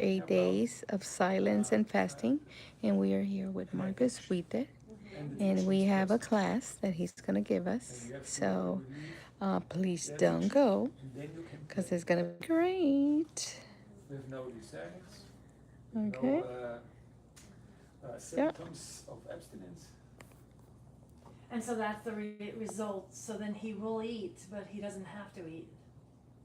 8 days of silence and fasting, and we are here with Marcus Witte, and we have a class that he's gonna give us. So please don't go, because it's gonna be great. With no desires, Okay. no symptoms of abstinence. And so that's the result. So then he will eat, but he doesn't have to eat.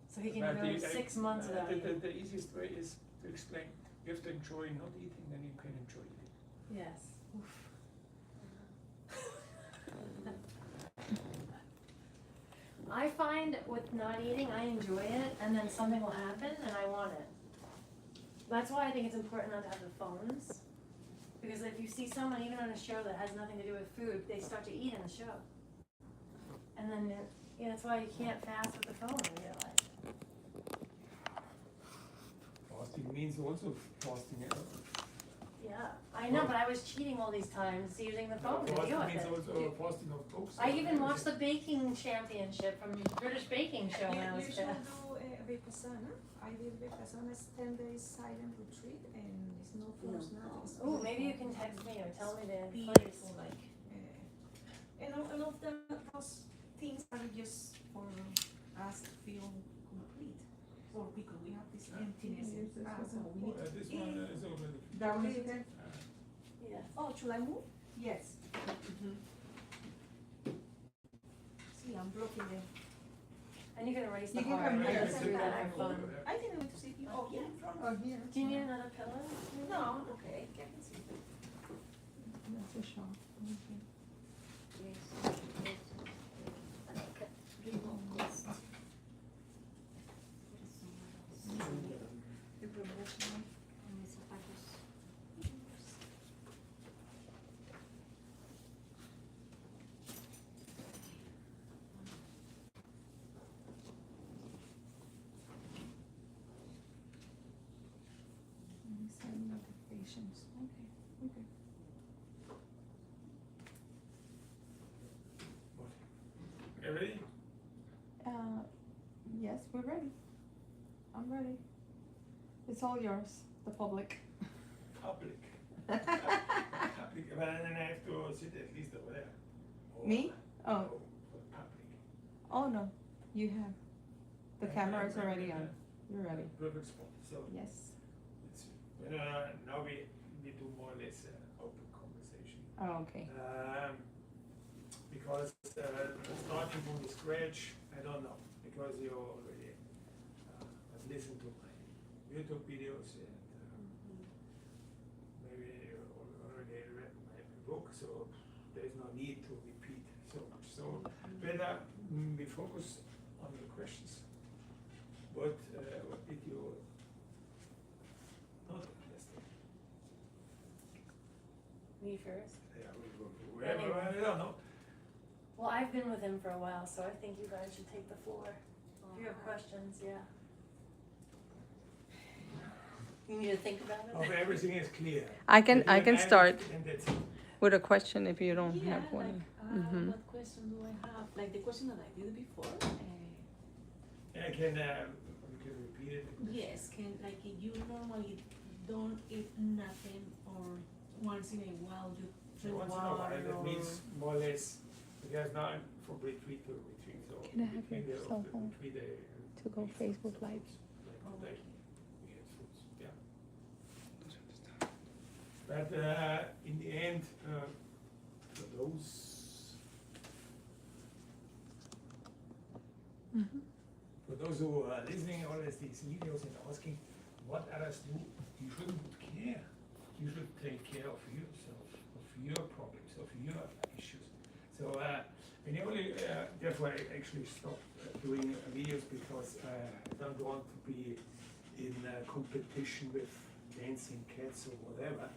So he can But go the- 6 months without eating. the easiest way is to explain. You have to enjoy not eating, then you can enjoy eating. Yes. Oof. I find with not eating, I enjoy it, and then something will happen, and I want it. That's why I think it's important not to have the phones. Because if you see someone, even on a show that has nothing to do with food, they start to eat in the show. And then, that's why you can't fast with the phone, I realize. Fasting means also fasting. Yeah, I know, but I was cheating all these times using the phone to deal Fasting with means it. also fasting of books. I even watched the baking championship from British Baking Show when I was You a should kid. do Vipassana. I did Vipassana's 10 days silent retreat and it's no phones, nothing. It's Ooh, maybe you beautiful. can text me or tell me the place. Beautiful, like, and all of those things are just for us to feel complete. Or because we have this emptiness in us, so we need This to one eat. is already. That one is okay? Yes. Oh, should I move? Yes. See, I'm blocking them. And you can erase the You can heart. come I here. just threw that for fun. I didn't want to see you. Oh, here in front. Oh, here. Do you need another pillow? No, I'm okay. I can see. That's a shock. Okay. Send notifications. Okay. Okay. You ready? Yes, we're ready. I'm ready. It's all yours, the public. Public. Public. But then I have to sit at least over there. Me? Oh. For the public. Oh no, you have. The camera is already on. You're ready. Perfect spot. So Yes. it's, now we do more or less open conversation. Oh, okay. Because starting from the scratch, I don't know. Because you already listened to my YouTube videos and maybe you already read my book, so there's no need to repeat so much. So better we focus on the questions. What did you not understand? Me first? Yeah, whoever, I don't know. Well, I've been with him for a while, so I think you guys should take the floor. If you have questions, yeah. You need to think about it? Hope everything is clear. I can start And that's it. with a question if you don't Yeah, have one. like, what question do I have? Like the question that I did before. I can, we can repeat it. Yes, can like if you normally don't eat nothing or once in a while you So drink once in a while, water that or means more or less, because now I'm from retreat to retreat, so. Can I have between your the- cell the phone retreat, to go we eat Facebook fruits, Live? like today, we eat fruits, yeah. But in the end, for those, Mm-hmm. for those who are listening all these videos and asking what others do, you shouldn't care. You should take care of yourself, of your problems, of your issues. So, and only, therefore I actually stopped doing videos because I don't want to be in competition with dancing cats or whatever,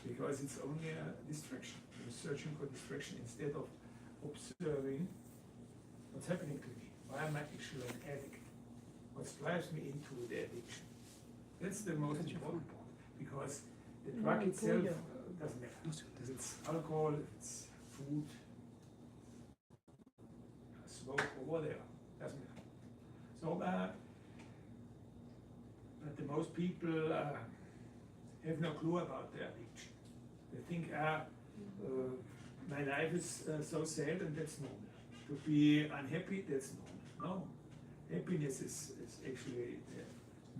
because it's only a distraction. You're searching for distraction instead of observing what's happening to me. Why am I actually an addict? What drives me into the addiction? That's the most important part, because the drug itself doesn't matter. It's alcohol, it's food, smoke, or whatever, doesn't matter. So, but the most people have no clue about their addiction. They think, my life is so sad and that's normal. To be unhappy, that's normal. No, happiness is actually the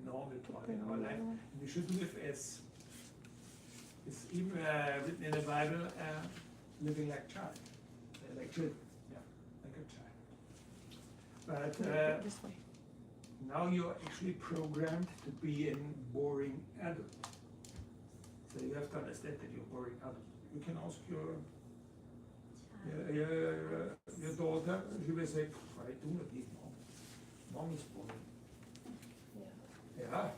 normal part in our life. And we should live as, it's even written in the Bible, living like child, like children, yeah, like a child. But This way. now you're actually programmed to be a boring adult. So you have to understand that you're boring adult. You can ask your daughter, she will say, I do not need mom. Mom is boring. Yeah,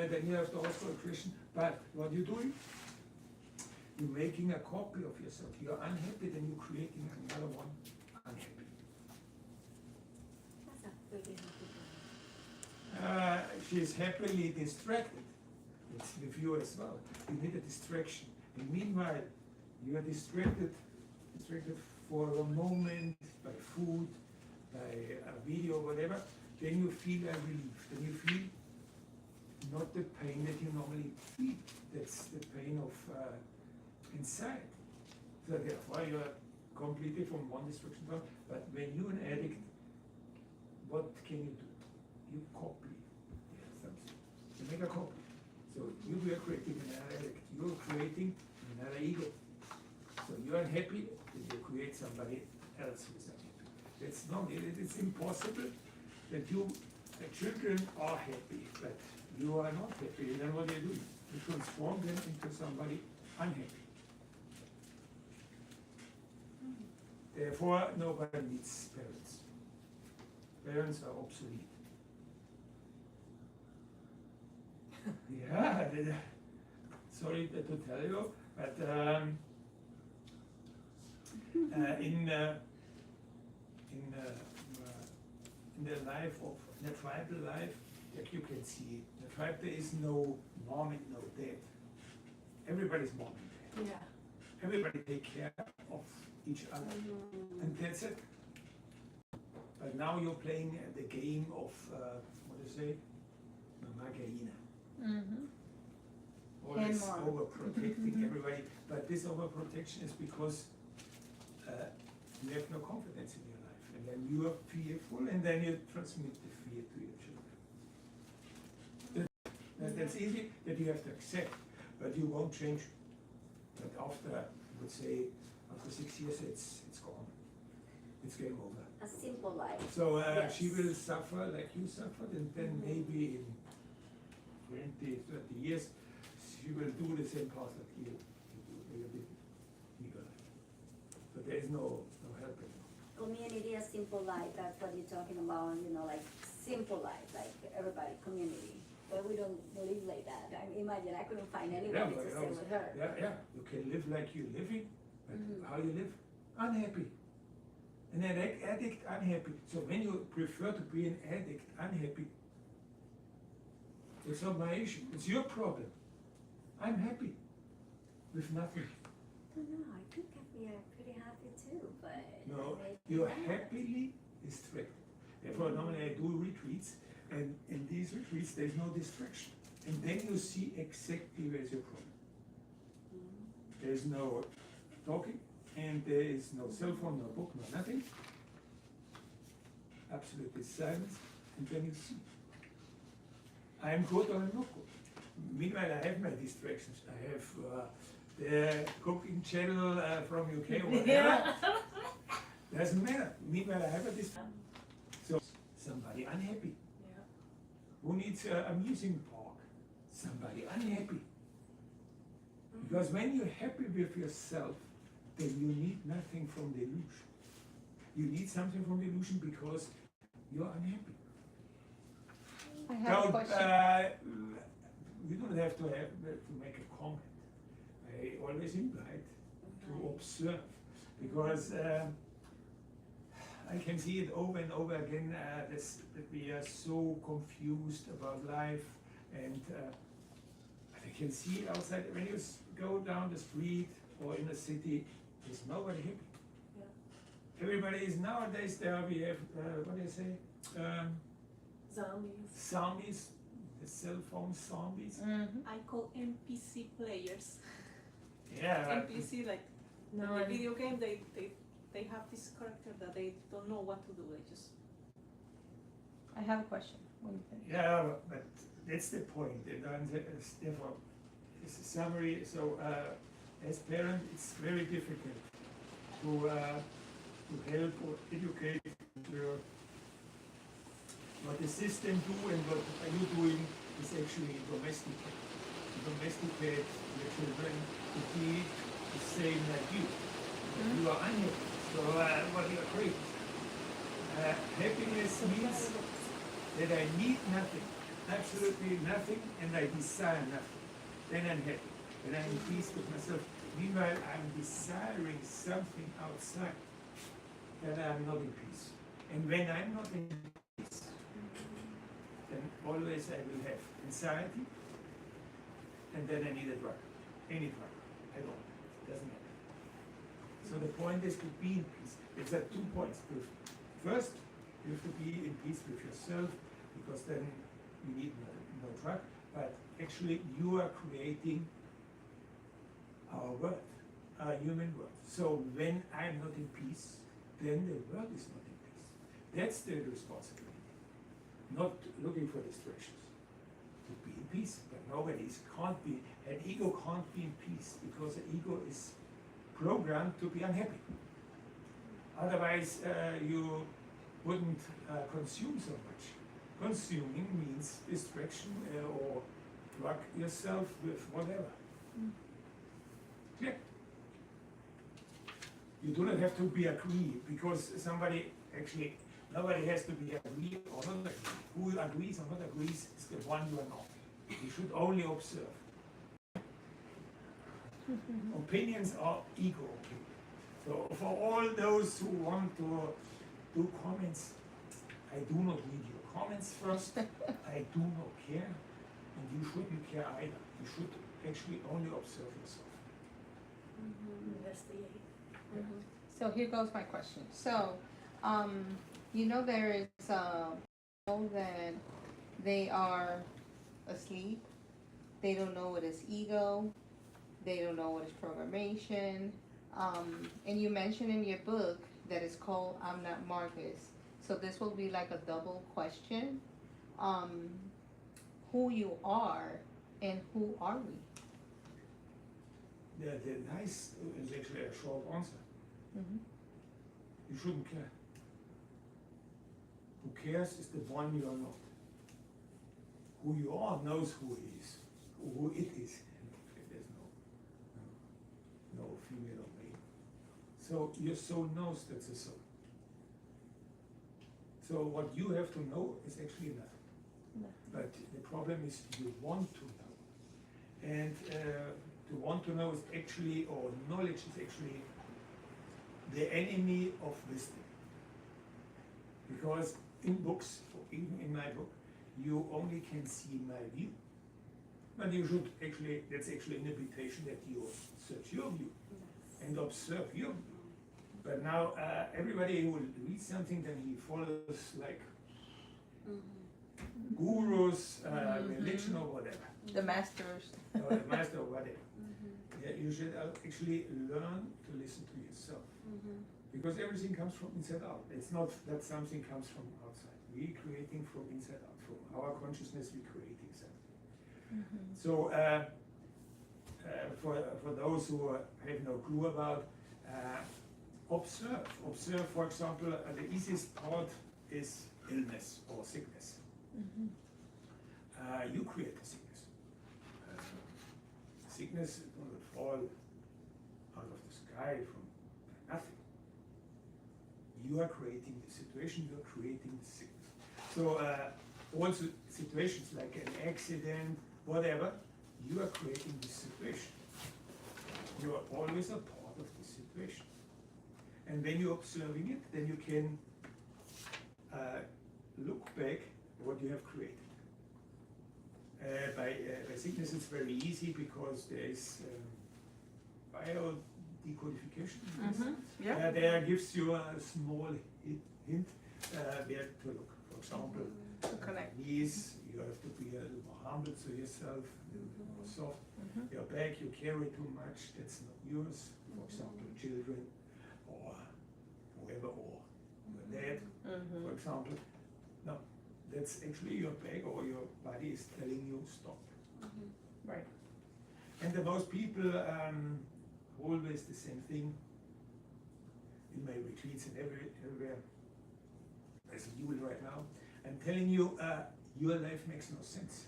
then you have to ask her a question, but what you're doing, you're making a copy of yourself. You're unhappy, then you're creating another one unhappy. That's a pretty happy one. She's happily distracted. It's with you as well. You need a distraction. And meanwhile, you are distracted for a moment by food, by a video, whatever. Then you feel a relief. Then you feel not the pain that you normally feel. That's the pain of inside. So therefore, you are completely from one distraction to another. But when you're an addict, what can you do? You copy something. You make a copy. So you are creating another addict. You're creating another ego. So you're unhappy, then you create somebody else who's unhappy. That's not, it's impossible that the children are happy, but you are not happy. Then what do? You transform them into somebody unhappy. Therefore, nobody needs parents. Parents are obsolete. Yeah, sorry to tell you, but in the life of the tribal life, like you can see, the tribe there is no mom and no dad. Everybody's mom and dad. Yeah. Everybody take care of each other, and that's it. But now you're playing the game of what do you say, margarina. Mm-hmm. Always And more. overprotecting everybody. But this overprotection is because you have no confidence in your life. And then you are fearful, and then you transmit the fear to your children. That's easy, that you have to accept, but you won't change. But after, I would say, after 6 years, it's gone. It's game over. A simple life. So Yes. she will suffer like you suffered, and then maybe in 20, 30 years, she will do the same path like you did in your life. So there is no help anymore. Community, a simple life, that's what you're talking about, you know, like simple life, like everybody, community. But we don't live like that. I mean, imagine, I couldn't find anybody but to stay with her. Yeah, you can live like you're living, but how you live? Unhappy. An addict, unhappy. So when you prefer to be an addict, unhappy, it's not my issue. It's your problem. I'm happy with nothing. I don't know, I think I'd be pretty happy too, but. No, maybe you're not. happily distracted. Therefore, normally I do retreats, and in these retreats there's no distraction. And then you see exactly where's your problem. There's no talking, and there is no cell phone, no book, no nothing. Absolutely silence, and then you see. I'm good or I'm not good. Meanwhile, I have my distractions. I have the cooking channel from UK or whatever. Doesn't matter. Meanwhile, I have a distraction. So, somebody unhappy. Yeah. Who needs an amusing park? Somebody unhappy. Because when you're happy with yourself, then you need nothing from the illusion. You need something from the illusion because you're unhappy. I have a question. You don't have to make a comment. I always invite to observe, because I can see it over and over again that we are so confused about life, and I can see it outside when you go down the street or in the city, there's nobody happy. Yeah. Everybody is nowadays there. We have what do you say? Zombies. Zombies. the cell phone zombies. I call NPC players. Yeah, NPC, like No, in the I'm- video game, they have this character that they don't know what to do. They just I have a question. When you finish. yeah, but that's the point. And therefore, it's a summary. So, as parent, it's very difficult to help or educate your, what the system do and what are you doing is actually domesticate. Domesticate your children to be the same like you. You are unhappy. So what you are creating. Happiness means that I need nothing, absolutely nothing, and I desire nothing. Then I'm happy. Then I'm in peace with myself. Meanwhile, I'm desiring something outside. Then I'm not in peace. And when I'm not in peace, then always I will have anxiety, and then I need a drug. Any drug. I don't. It doesn't matter. So the point is to be in peace. It's at 2 points. First, you have to be in peace with yourself, because then you need no drug. But actually, you are creating our world, our human world. So when I'm not in peace, then the world is not in peace. That's the responsibility. Not looking for distractions. To be in peace, but nobody can't be. An ego can't be in peace because an ego is programmed to be unhappy. Otherwise, you wouldn't consume so much. Consuming means distraction or drug yourself with whatever. Clear? You do not have to be agree, because somebody actually, nobody has to be agree or not agree. Who agrees or not agrees is the one you are not. You should only observe. Opinions are ego opinions. So for all those who want to do comments, I do not read your comments first. I do not care, and you shouldn't care either. You should actually only observe yourself. Investigate. So here goes my question. So, you know, there is people that they are asleep. They don't know what is ego. They don't know what is programmation. And you mentioned in your book that it's called I'm Not Marcus. So this will be like a double question. Who you are and who are we? The nice is actually a short answer. Mm-hmm. You shouldn't care. Who cares is the one you are not. Who you are knows who he is, who it is. There's no female or male. So your soul knows that's a soul. So what you have to know is actually nothing. But the problem is you want to know. And to want to know is actually, or knowledge is actually the enemy of wisdom. Because in books, or even in my book, you only can see my view. But you should actually, that's actually an invitation that you search your view and observe your view. But now everybody who will read something, then he follows like gurus, religion or whatever. The masters. Or the master or whatever. Yeah, you should actually learn to listen to yourself. Because everything comes from inside out. It's not that something comes from outside. We're creating from inside out. From our consciousness, we're creating something. So for those who have no clue about, observe. Observe, for example, the easiest part is illness or sickness. You create the sickness. Sickness will fall out of the sky from nothing. You are creating the situation, you are creating the sickness. So also situations like an accident, whatever, you are creating the situation. You are always a part of the situation. And when you're observing it, then you can look back at what you have created. By sickness it's very easy because there is biodecodification. There gives you a small hint where to look. For example, To connect. knees, you have to be a little more humble to yourself, a little more soft. Your back, you carry too much, that's not yours. For example, children or whoever, or your dad, for example. No, that's actually your back or your body is telling you stop. Right. And the most people always the same thing in my retreats and everywhere. As you will right now, I'm telling you, your life makes no sense.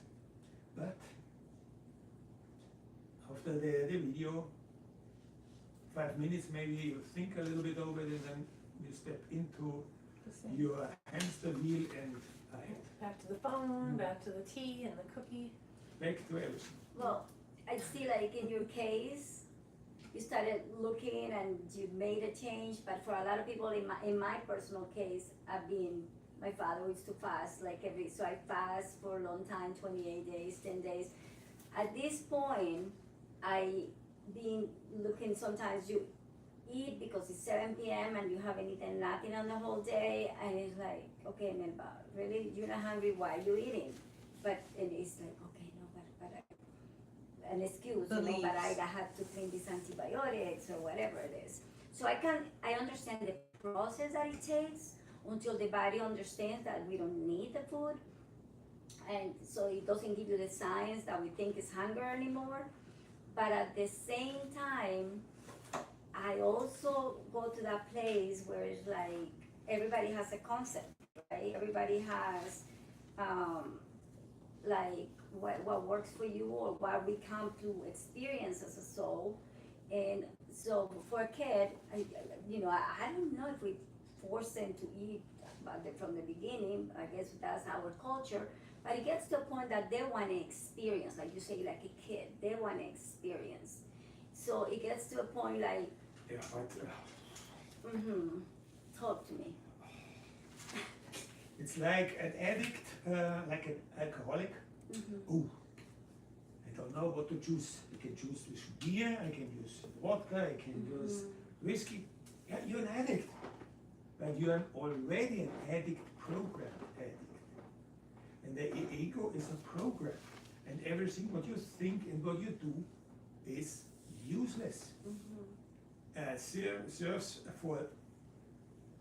But after the video, 5 minutes maybe, you think a little bit over it, and then you step into The same. your hamster wheel and ahead, Back to the phone, back to the tea and the cookie. back to everything. Well, I see like in your case, you started looking and you made a change, but for a lot of people in my personal case, my father used to fast so I fast for a long time, 28 days, 10 days. At this point, I been looking, sometimes you eat because it's 7 p.m. and you haven't eaten nothing on the whole day, and it's like, okay, Melba, really, you're not hungry, why are you eating? But, and it's like, okay, no, but an excuse, but I have to clean these antibiotics or whatever it is. So I understand the process that it takes until the body understands that we don't need the food, and so it doesn't give you the signs that we think is hunger anymore. But at the same time, I also go to that place where it's like everybody has a concept, right? Everybody has like what works for you or what we come to experience as a soul. And so for a kid, I don't know if we force them to eat from the beginning. I guess that's our culture. But it gets to a point that they want to experience, like you say, like a kid, they want to experience. So it gets to a point like, Yeah, but talk to me. it's like an addict, like an alcoholic. Oh, I don't know what to choose. I can choose with beer, I can use vodka, I can use whiskey. Yeah, you're an addict. But you're already an addict, programmed addict. And the ego is a program. And everything what you think and what you do is useless. Serves for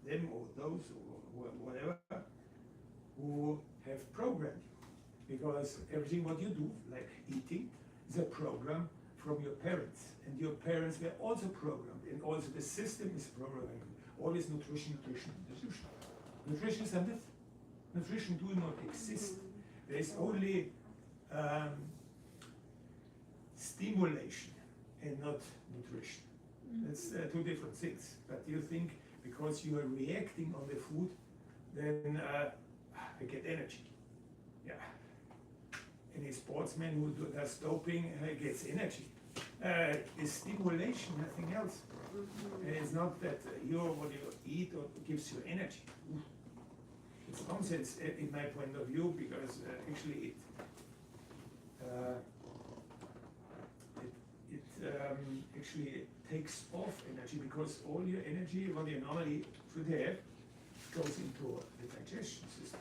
them or those or whatever who have programmed you. Because everything what you do, like eating, is a program from your parents. And your parents were also programmed. And also the system is programmed. Always nutrition. Nutrition is a myth. Nutrition do not exist. There is only stimulation and not nutrition. That's two different things. But you think because you are reacting on the food, then I get energy. Yeah. Any sportsman who does doping gets energy. It's stimulation, nothing else. And it's not that what you eat or gives you energy. It's nonsense in my point of view, because actually it actually takes off energy, because all your energy, what you normally should have, goes into the digestion system,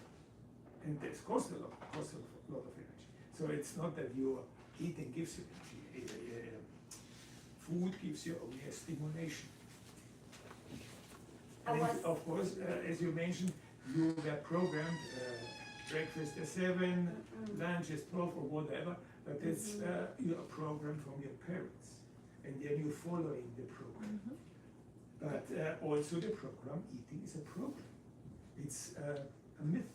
and this costs a lot of energy. So it's not that your eating gives you energy. Food gives you only a stimulation. And of course, as you mentioned, you were programmed, breakfast at 7, lunch is 12 or whatever, but it's you are programmed from your parents, and then you're following the program. But also the program, eating is a program. It's a myth,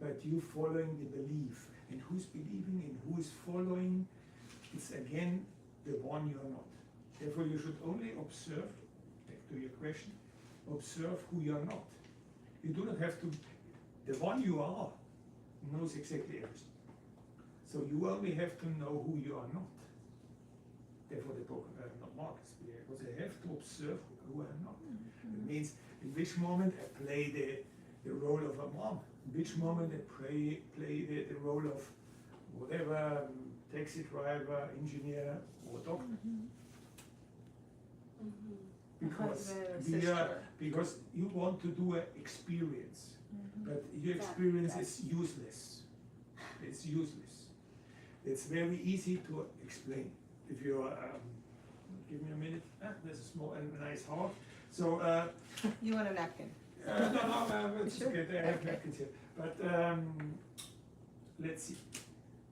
but you following the belief, and who's believing and who is following, it's again the one you are not. Therefore you should only observe, back to your question, observe who you are not. You do not have to, the one you are knows exactly everything. So you only have to know who you are not. Therefore the book, not Marcus, because I have to observe who I am not. It means in which moment I play the role of a mom, in which moment I play the role of whatever, taxi driver, engineer, or doctor. Because Husband or we sister. because you want to do an experience. But your experience is useless. It's useless. It's very easy to explain. If you're, give me a minute. There's a small and nice heart. So, You want a napkin? no, it's Sure. okay. I have Okay. napkins here. But let's see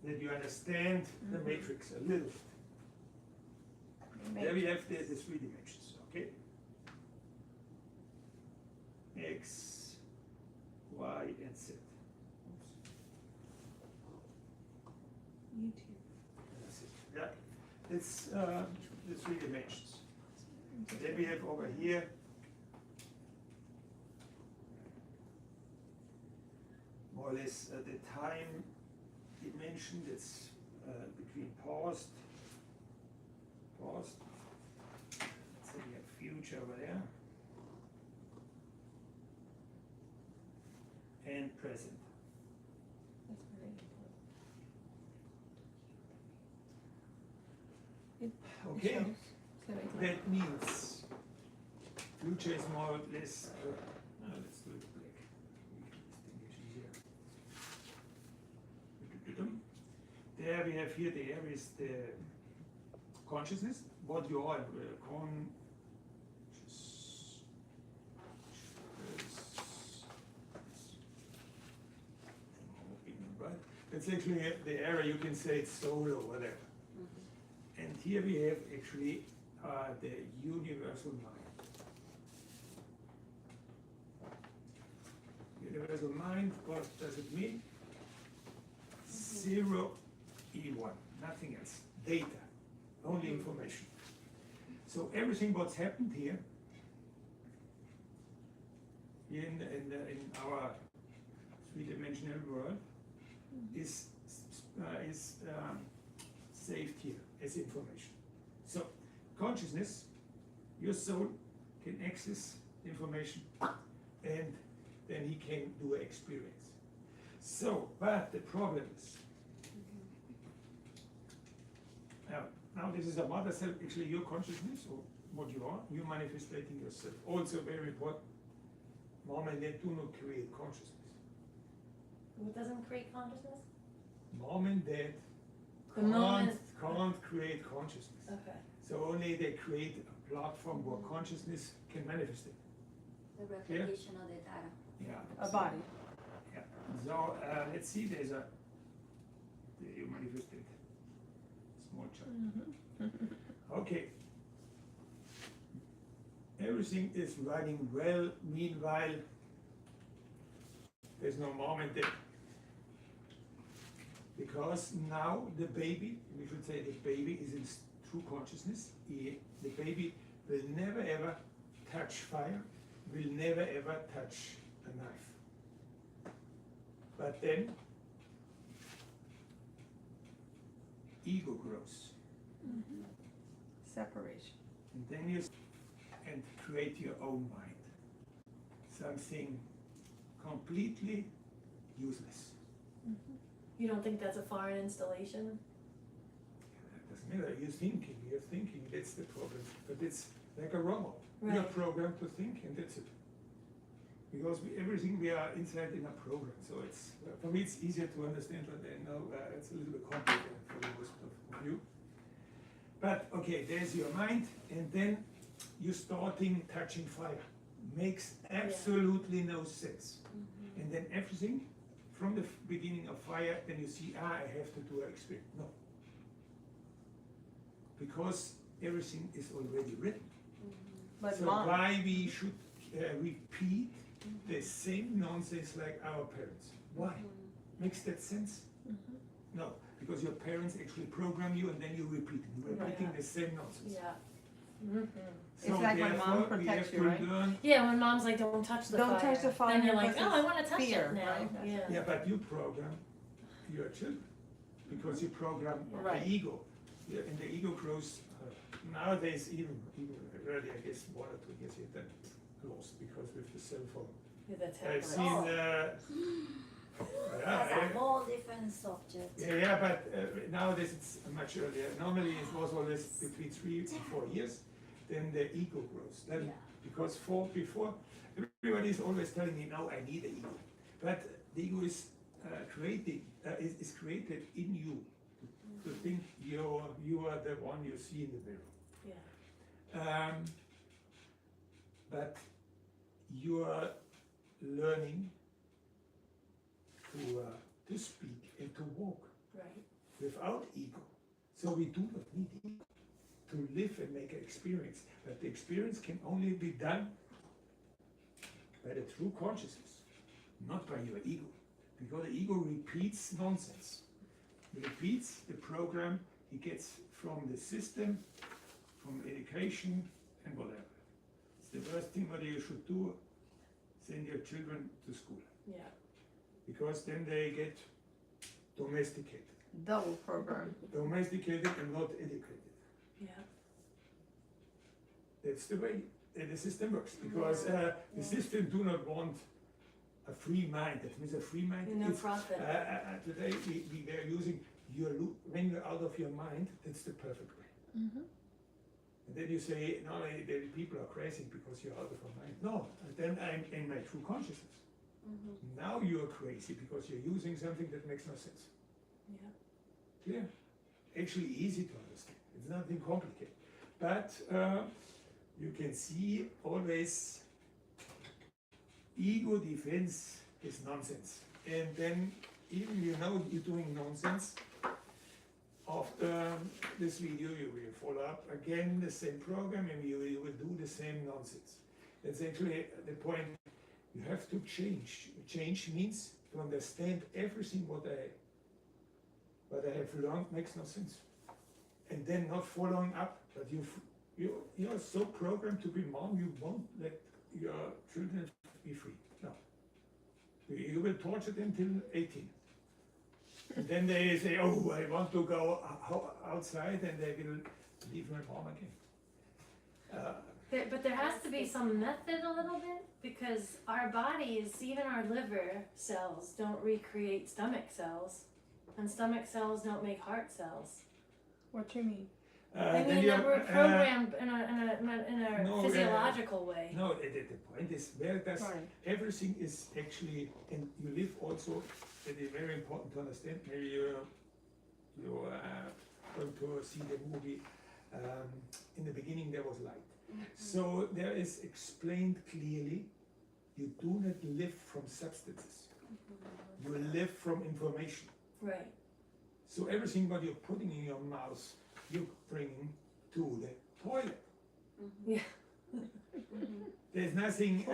that you understand the matrix a little bit. There we have the 3 dimensions. Okay. X, Y, and Z. YouTube. That's it. Yeah, it's the 3 dimensions. Then we have over here more or less the time dimension. That's between past. Let's say we have future over there, and present. That's very important. Okay. Shows. So it's like- That means future is more or less, let's do it black. We can distinguish easier. There we have here, there is the consciousness, what you are, right? That's actually the area, you can say it's soul or whatever. And here we have actually the universal mind. Universal mind, what does it mean? 0 E1, nothing else. Data, only information. So everything what's happened here in our 3-dimensional world is saved here as information. So consciousness, your soul can access information and then he can do an experience. So, but the problem is, now this is a mother self, actually your consciousness, or what you are, you're manifesting yourself. Also very important, mom and dad do not create consciousness. What doesn't create consciousness? Mom and dad The moment. can't create consciousness. Okay. So only they create a platform where consciousness can manifest it. The replication of the data. Yeah. A body. Yeah. So let's see, there's a, you manifested small child. Okay. Everything is running well. Meanwhile, there's no mom and dad. Because now the baby, we should say the baby is in true consciousness. The baby will never ever touch fire, will never ever touch a knife. But then ego grows. Separation. And then you and create your own mind. Something completely useless. You don't think that's a foreign installation? It doesn't matter, you're thinking, that's the problem. But it's like a robot. You're Right. programmed to think and that's it. Because everything we are inside in a program. So it's, for me it's easier to understand, but I know it's a little bit complicated for the most of you. But okay, there's your mind, and then you're starting touching fire. Makes absolutely no sense. And then everything from the beginning of fire, then you see, I have to do an experiment. No. Because everything is already written. But So mom, why we should repeat the same nonsense like our parents? Why? Makes that sense? No, because your parents actually program you and then you repeat it. You're repeating the same nonsense. Yeah. So It's like when mom therefore, we protects have you, to right? learn. Yeah, when mom's like, don't touch the fire. Don't touch the fire Then you're like, because oh, I want to touch fear, it now. right? Yeah. Yeah, but you program your children because you program Right. the ego. Yeah, and the ego grows nowadays even early, I guess 1 or 2 years yet, then lost because with the cell phone. Yeah, that's I've happening. seen. That's a whole different subject. Yeah, but nowadays it's much earlier. Normally it was always between 3 and 4 years. Then the ego grows. Then Yeah. because before everybody is always telling me, no, I need an ego. But the ego is is created in you to think you are the one you see in the mirror. Yeah. But you are learning to speak and to walk Right. without ego. So we do not need ego to live and make an experience. But the experience can only be done by the true consciousness, not by your ego. Because the ego repeats nonsense. It repeats the program he gets from the system, from education, and whatever. It's the worst thing what you should do, send your children to school. Yeah. Because then they get domesticated. Double program. Domesticated and not educated. Yeah. That's the way the system works. Because the system do not want a free mind. That means a free mind. No is- profit. Today we were using when you're out of your mind, that's the perfect way. Mm-hmm. And then you say, no, the people are crazy because you're out of your mind. No, then I'm in my true consciousness. Now you're crazy because you're using something that makes no sense. Yeah. Clear? Actually easy to understand. It's nothing complicated. But you can see always ego defense is nonsense. And then even you're doing nonsense, after this video you will follow up again the same program and you will do the same nonsense. That's actually the point. You have to change. Change means to understand everything what I have learned makes no sense. And then not following up, but you are so programmed to be mom, you won't let your children be free. No. You will torture them till 18. And then they say, oh, I want to go outside, and they will leave my mom again. But there has to be some method a little bit, because our bodies, even our liver cells, don't recreate stomach cells, and stomach cells don't make heart cells. What do you mean? I mean that we're programmed in a no, physiological way. No, the point is where does Right. everything is actually, and you live also. It is very important to understand. Maybe you're going to see the movie. In the beginning, there was light. So there is explained clearly. You do not live from substances. You live from information. Right. So everything what you're putting in your mouth, you're bringing to the toilet. Yeah. There's nothing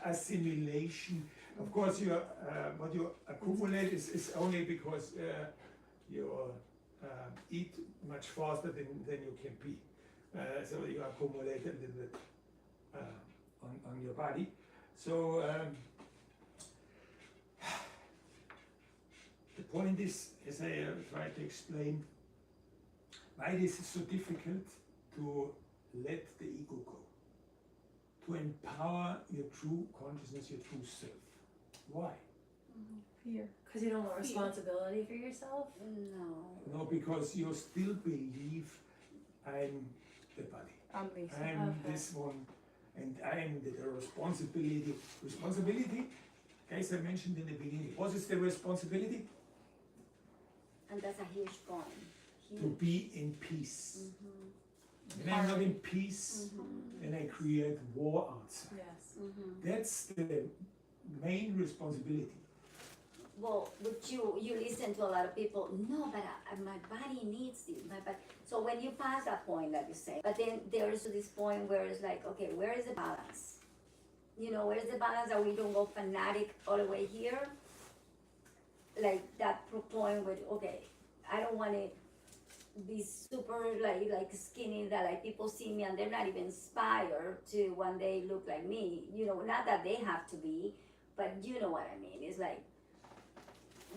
assimilation. Of course, what you accumulate is only because you eat much faster than you can pee. So you accumulate a little bit on your body. So the point is, as I try to explain, why this is so difficult to let the ego go, to empower your true consciousness, your true self. Why? Fear. Because you don't want responsibility for yourself? No. No, because you still believe I'm the body. I'm Lisa. I'm Okay. this one, and I'm the responsibility. Responsibility, as I mentioned in the beginning, what is the responsibility? And that's a huge point. To be in peace. When I'm not in peace, then I create war outside. Yes. That's the main responsibility. Well, but you listen to a lot of people, no, but my body needs this. So when you pass that point, like you say, but then there is this point where it's like, okay, where is the balance? Where is the balance that we don't go fanatic all the way here? Like that point where, okay, I don't want to be super like skinny that like people see me and they're not even inspired to one day look like me. Not that they have to be, but you know what I mean. It's like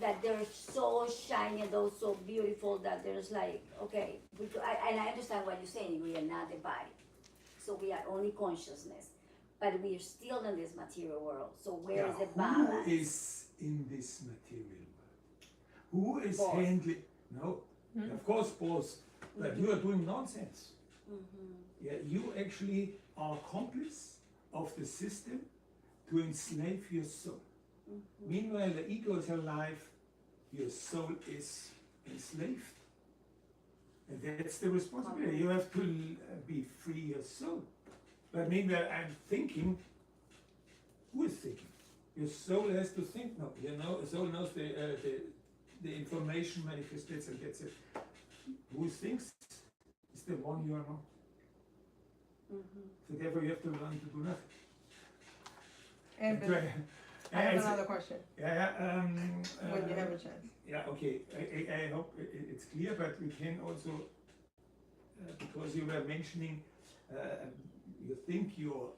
that they're so shiny and those so beautiful that there's like, okay, and I understand what you're saying. We are not the body, so we are only consciousness, but we are still in this material world. So where is the balance? Who is in this material world? Who is Both. handling? No, of course both. But you are doing nonsense. Yeah, you actually are accomplice of the system to enslave your soul. Meanwhile, the ego is alive, your soul is enslaved. And that's the responsibility. You have to be free your soul. But meanwhile, I'm thinking, who is thinking? Your soul has to think now. You know, the soul knows the information manifests and that's it. Who thinks is the one you are not. So therefore, you have to learn to do nothing. And I have another question Yeah, when you have a chance. yeah, okay. I hope it's clear, but we can also, because you were mentioning, you think you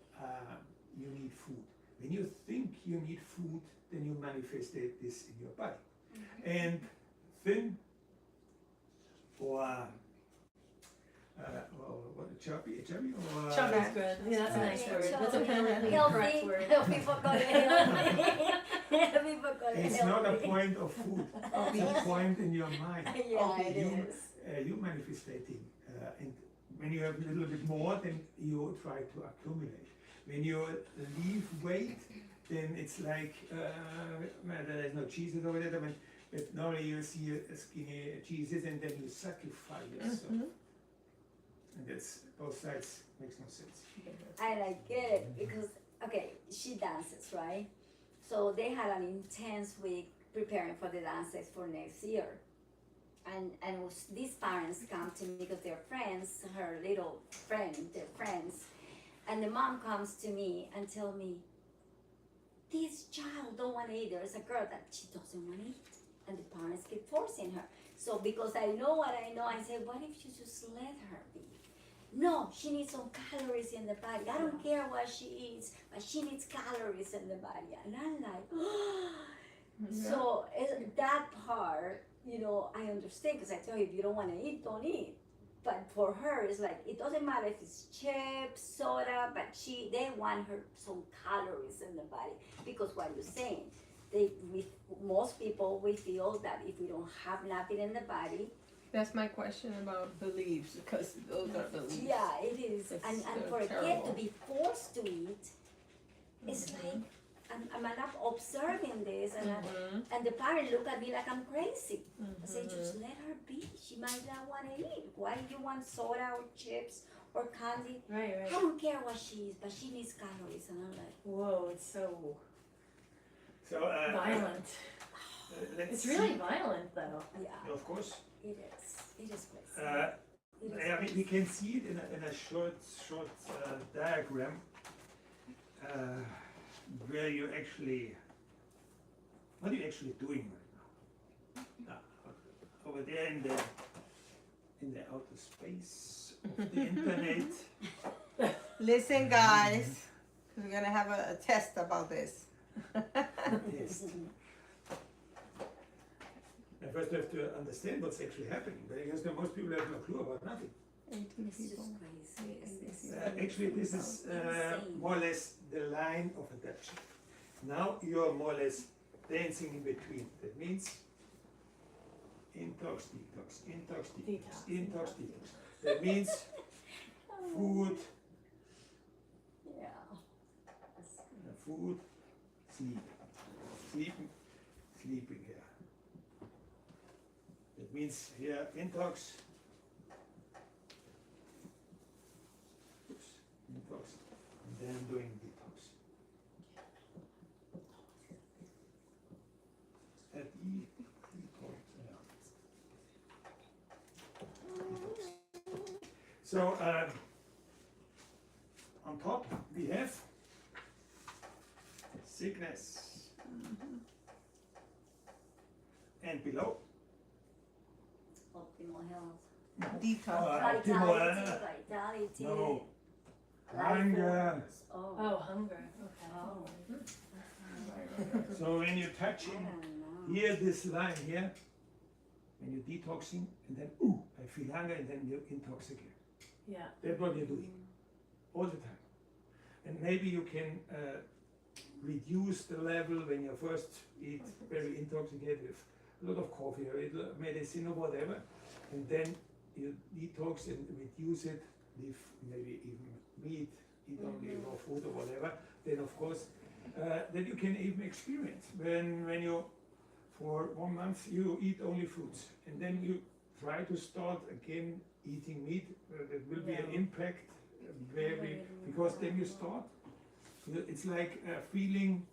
need food. When you think you need food, then you manifest this in your body. And thin or what, chubby or Chubby is good. Yeah, that's a nice word. That's a politically Healthy. correct word. Healthy for God. Healthy for God. it's not a point of food. It's a point in your mind. Yeah, it is. You manifesting, and when you have a little bit more, then you try to accumulate. When you leave weight, then it's like there is no Jesus over there. But normally you see a skinny Jesus, and then you sacrifice yourself. And that's both sides makes no sense. And I get it because, okay, she dances, right? So they had an intense week preparing for the dances for next year. And these parents come to me because they're friends, her little friend, they're friends. And the mom comes to me and tell me, this child don't want to eat. There's a girl that she doesn't want to eat. And the parents keep forcing her. So because I know what I know, I say, what if you just let her be? No, she needs some calories in the body. I don't care what she eats, but she needs calories in the body. And I'm like, so that part, you know, I understand because I tell you, if you don't want to eat, don't eat. But for her, it's like, it doesn't matter if it's chips, soda, but they want her some calories in the body. Because what you're saying, most people, we feel that if we don't have nothing in the body. That's my question about beliefs, because those are beliefs. Yeah, it is. It's And for a kid terrible. to be forced to eat, it's like, I'm not observing this, and the parent look at me like I'm crazy. I say, just let her be. She might not want to eat. Why do you want soda or chips or candy? Right, I right. don't care what she eats, but she needs calories. And I'm like, Whoa, it's so So violent. let's It's really see. violent, though. yeah, Of course. it is. It is crazy. It is I mean, we crazy. can see it in a short diagram where you actually, what are you actually doing right now? Over there in the outer space of the internet. Listen, guys, we're gonna have a test about this. Yes. First, you have to understand what's actually happening, because most people have no clue about nothing. 18 It's just people. crazy. It's Actually, this is more or less the line of adaptation. Now you are more or less dancing in between. That means intox, detox, intox, detox, intox, detox. That means food, yeah. food, sleep, sleeping here. That means here intox, intox, and then doing detox. At E, detox, yeah. So on top we have sickness, and below Optimal health. Detox. Vitality. no, Life hunger. force. Oh. Oh, hunger. Okay. Oh. So when you're I touching don't know. here, this line here, when you're detoxing, and then I feel hunger, and then you intox again. Yeah. That's what you're doing all the time. And maybe you can reduce the level when you first eat very intoxicated with a lot of coffee or a little medicine or whatever, and then you detox and reduce it, leave maybe even meat, eat only raw food or whatever. Then of course that you can even experience when you, for 1 month, you eat only fruits, and then you try to start again eating meat. That will be an impact, because then you start. It's like a feeling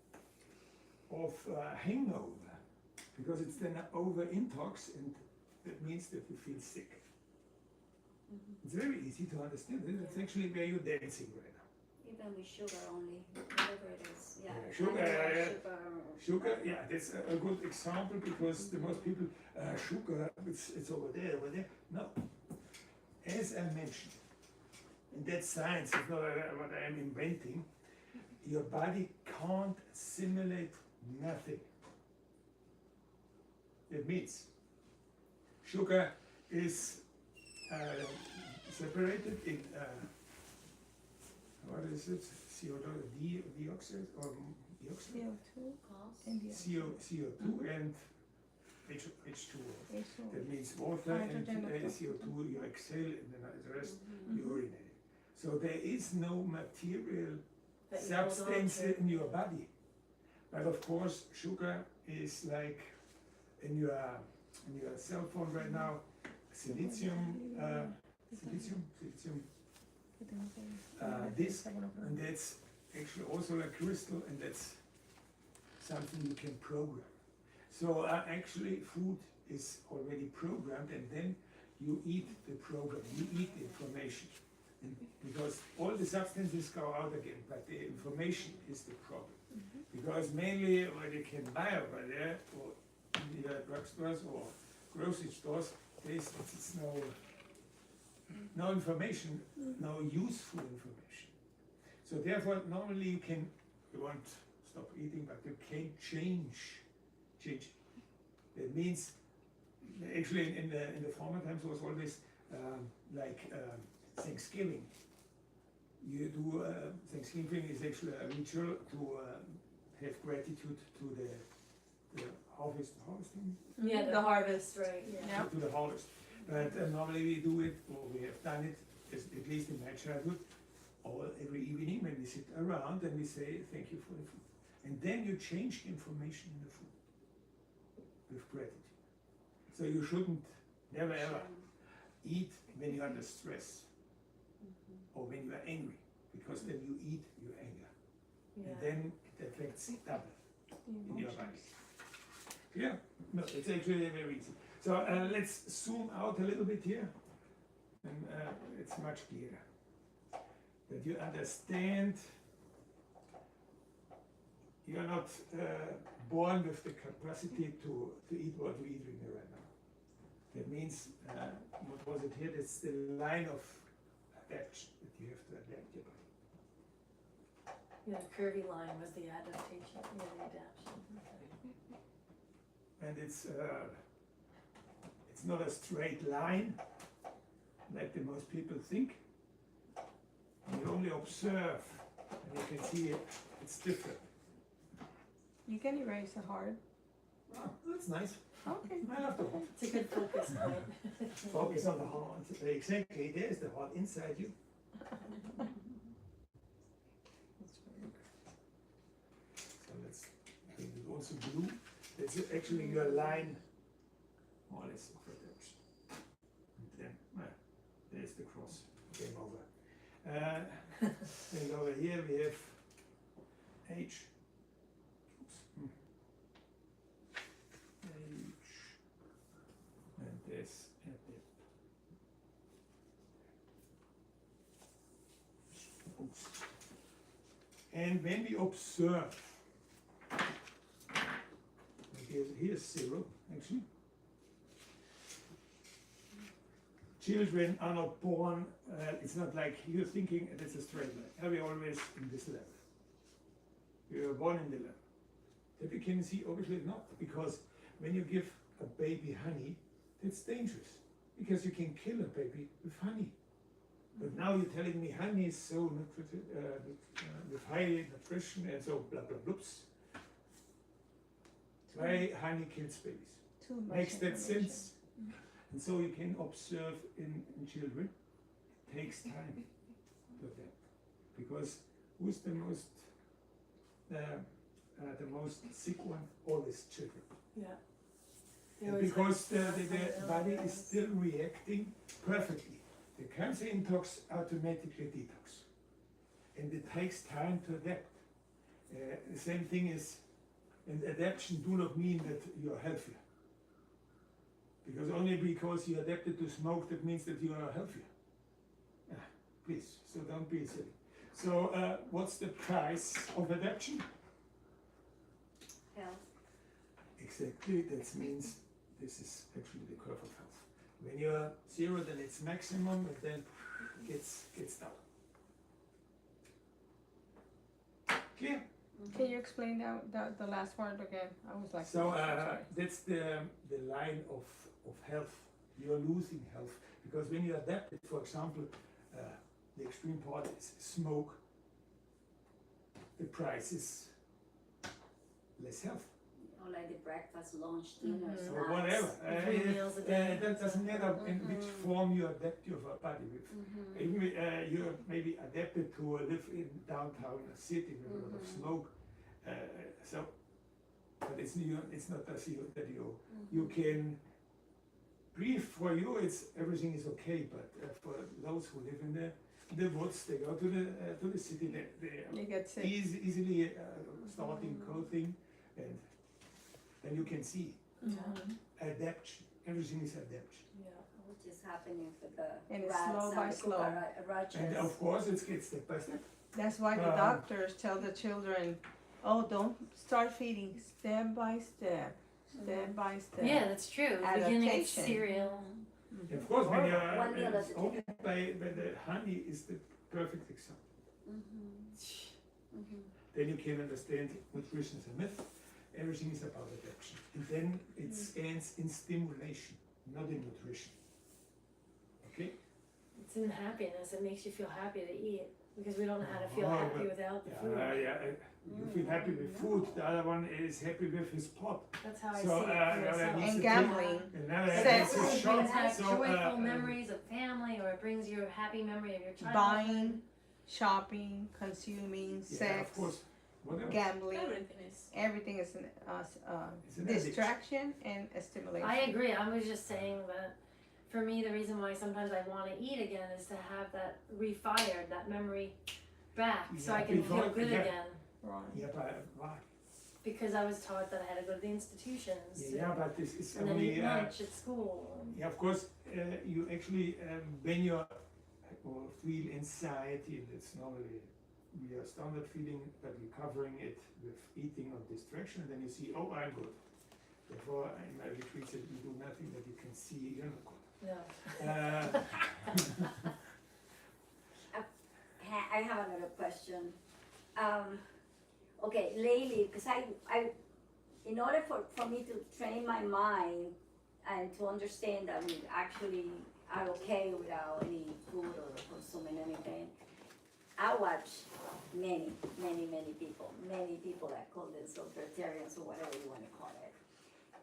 of hangover, because it's then over intox, and that means that you feel sick. It's very easy to understand. It's actually where you're dancing right now. Even with sugar only, whatever it is, yeah. Yeah, sugar, Sugar. Sugar, yeah, that's a good example, because the most people, sugar, it's over there. No, as I mentioned, and that's science, it's not what I am inventing, your body can't assimilate nothing. That means sugar is separated in, what is it, CO2, dioxide, or dioxide? CO2 Calls. and the CO2 and H2O. That means water and Hydrogen, of course. CO2 you exhale, and then the rest you urinate. So there is no material That you hold on substance to. in your body. But of course, sugar is like in your cell phone right now, silicium, this, and that's actually also a crystal, and that's something you can program. So actually, food is already programmed, and then you eat the program, you eat the information. And because all the substances go out again, but the information is the problem. Because mainly what you can buy over there, or in the drugstores or grocery stores, it's no information, no useful information. So therefore, normally you won't stop eating, but you can change. That means, actually in the former times was always Thanksgiving. You do Thanksgiving is actually a ritual to have gratitude to the harvesting, Yeah, the harvest, right, yeah. to the harvest. But normally we do it, or we have done it, at least in my childhood, every evening when we sit around and we say thank you for the food. And then you change the information in the food with gratitude. So you shouldn't, never ever eat when you're under stress or when you are angry, because then you eat your anger. Yeah. And then it affects double in your body. Yeah, no, it's actually very easy. So let's zoom out a little bit here, and it's much clearer. That you understand you're not born with the capacity to eat what you're eating right now. That means, what was it here? That's the line of adaptation, that you have to adapt your body. Yeah, the curvy line was the adaptation, yeah, the adaptation. And it's not a straight line like the most people think. You only observe, and you can see it's different. You can erase the heart. Oh, that's nice. Okay. I love the heart. It's a good focus point. Focus on the heart. Exactly, there's the heart inside you. So let's paint it also blue. That's actually your line, more or less, of adaptation. And then, there's the cross. Game over. And over here we have H. Oops. H. And this and it. Oops. And when we observe, here's 0 actually. Children are not born, it's not like you're thinking that's a straight line. We're always in this level. We were born in the level. That we can see obviously not, because when you give a baby honey, that's dangerous, because you can kill a baby with honey. But now you're telling me honey is so with high nutrition and so blah blah bloops. Why honey kills babies? Too much Makes that information. sense? And so you can observe in children, it takes time to adapt. Because who's the most the most sick one, always children. Yeah. Because the body is still reacting perfectly. The cancer intox automatically detox. And it takes time to adapt. The same thing is, and adaptation do not mean that you're healthier. Because only because you adapted to smoke, that means that you are healthier. Please, so don't be silly. So what's the price of adaptation? Health. Exactly, that means this is actually the curve of health. When you're 0, then it's maximum, and then gets down. Clear? Can you explain the last part again? I was like, So sorry. that's the line of health. You're losing health because when you adapt it, for example, the extreme part is smoke. The price is less health. Or like the breakfast, lunch, dinner, Mhm. snacks. Or whatever. 3 meals a day. That doesn't matter in which form you adapt your body with. Even you're maybe adapted to live in downtown city with a lot of smoke. So, but it's not that you can breathe. For you, everything is okay. But for those who live in the woods, they go to the city. They You get sick. easily starting clothing, and then you can see adaptation. Everything is adaptation. Yeah. Which is happening for the And it's rats slow and by the slow. cucarachas. And of course, it gets step by step. That's why the doctors tell the children, oh, don't start feeding step by step, step by step. Yeah, that's true. Beginning with Adaptation. cereal. Of course, when One you're meal at a only by the honey is the perfect example. Then you can understand nutrition is a myth. Everything is about adaptation. And then it ends in stimulation, not in nutrition. Okay? It's in happiness. It makes you feel happy to eat because we don't know how to feel Oh, happy but- without the Yeah, food. you feel happy with food. The other one is happy with his pot. That's how I So, see it for that myself. needs And to gambling. And now Sex. that's a It shot. brings back So, joyful memories of family, or it brings you a happy memory of your childhood. Buying, shopping, consuming, Yeah, sex, of course. Whatever. gambling. Everything is. Everything is an It's an distraction and a stimulation. I agree. I was just saying that for me, the reason why sometimes I want to eat again is to have that refired, that memory back, so I Yeah, can feel before- good yeah. again. Right. Yeah, but why? Because I was taught that I had to go to the institutions Yeah, but this is and then only. eat lunch at school. Yeah, of course, you actually, when you or feel anxiety, that's normally your standard feeling, but you're covering it with eating or distraction, and then you see, oh, I'm good. Therefore, in my retreats, you do nothing that you can see, you're not good. No. I have another question. Okay, lately, because I, in order for me to train my mind and to understand that we actually are okay without any food or consuming anything, I watch many people that call themselves vegetarians or whatever you want to call it.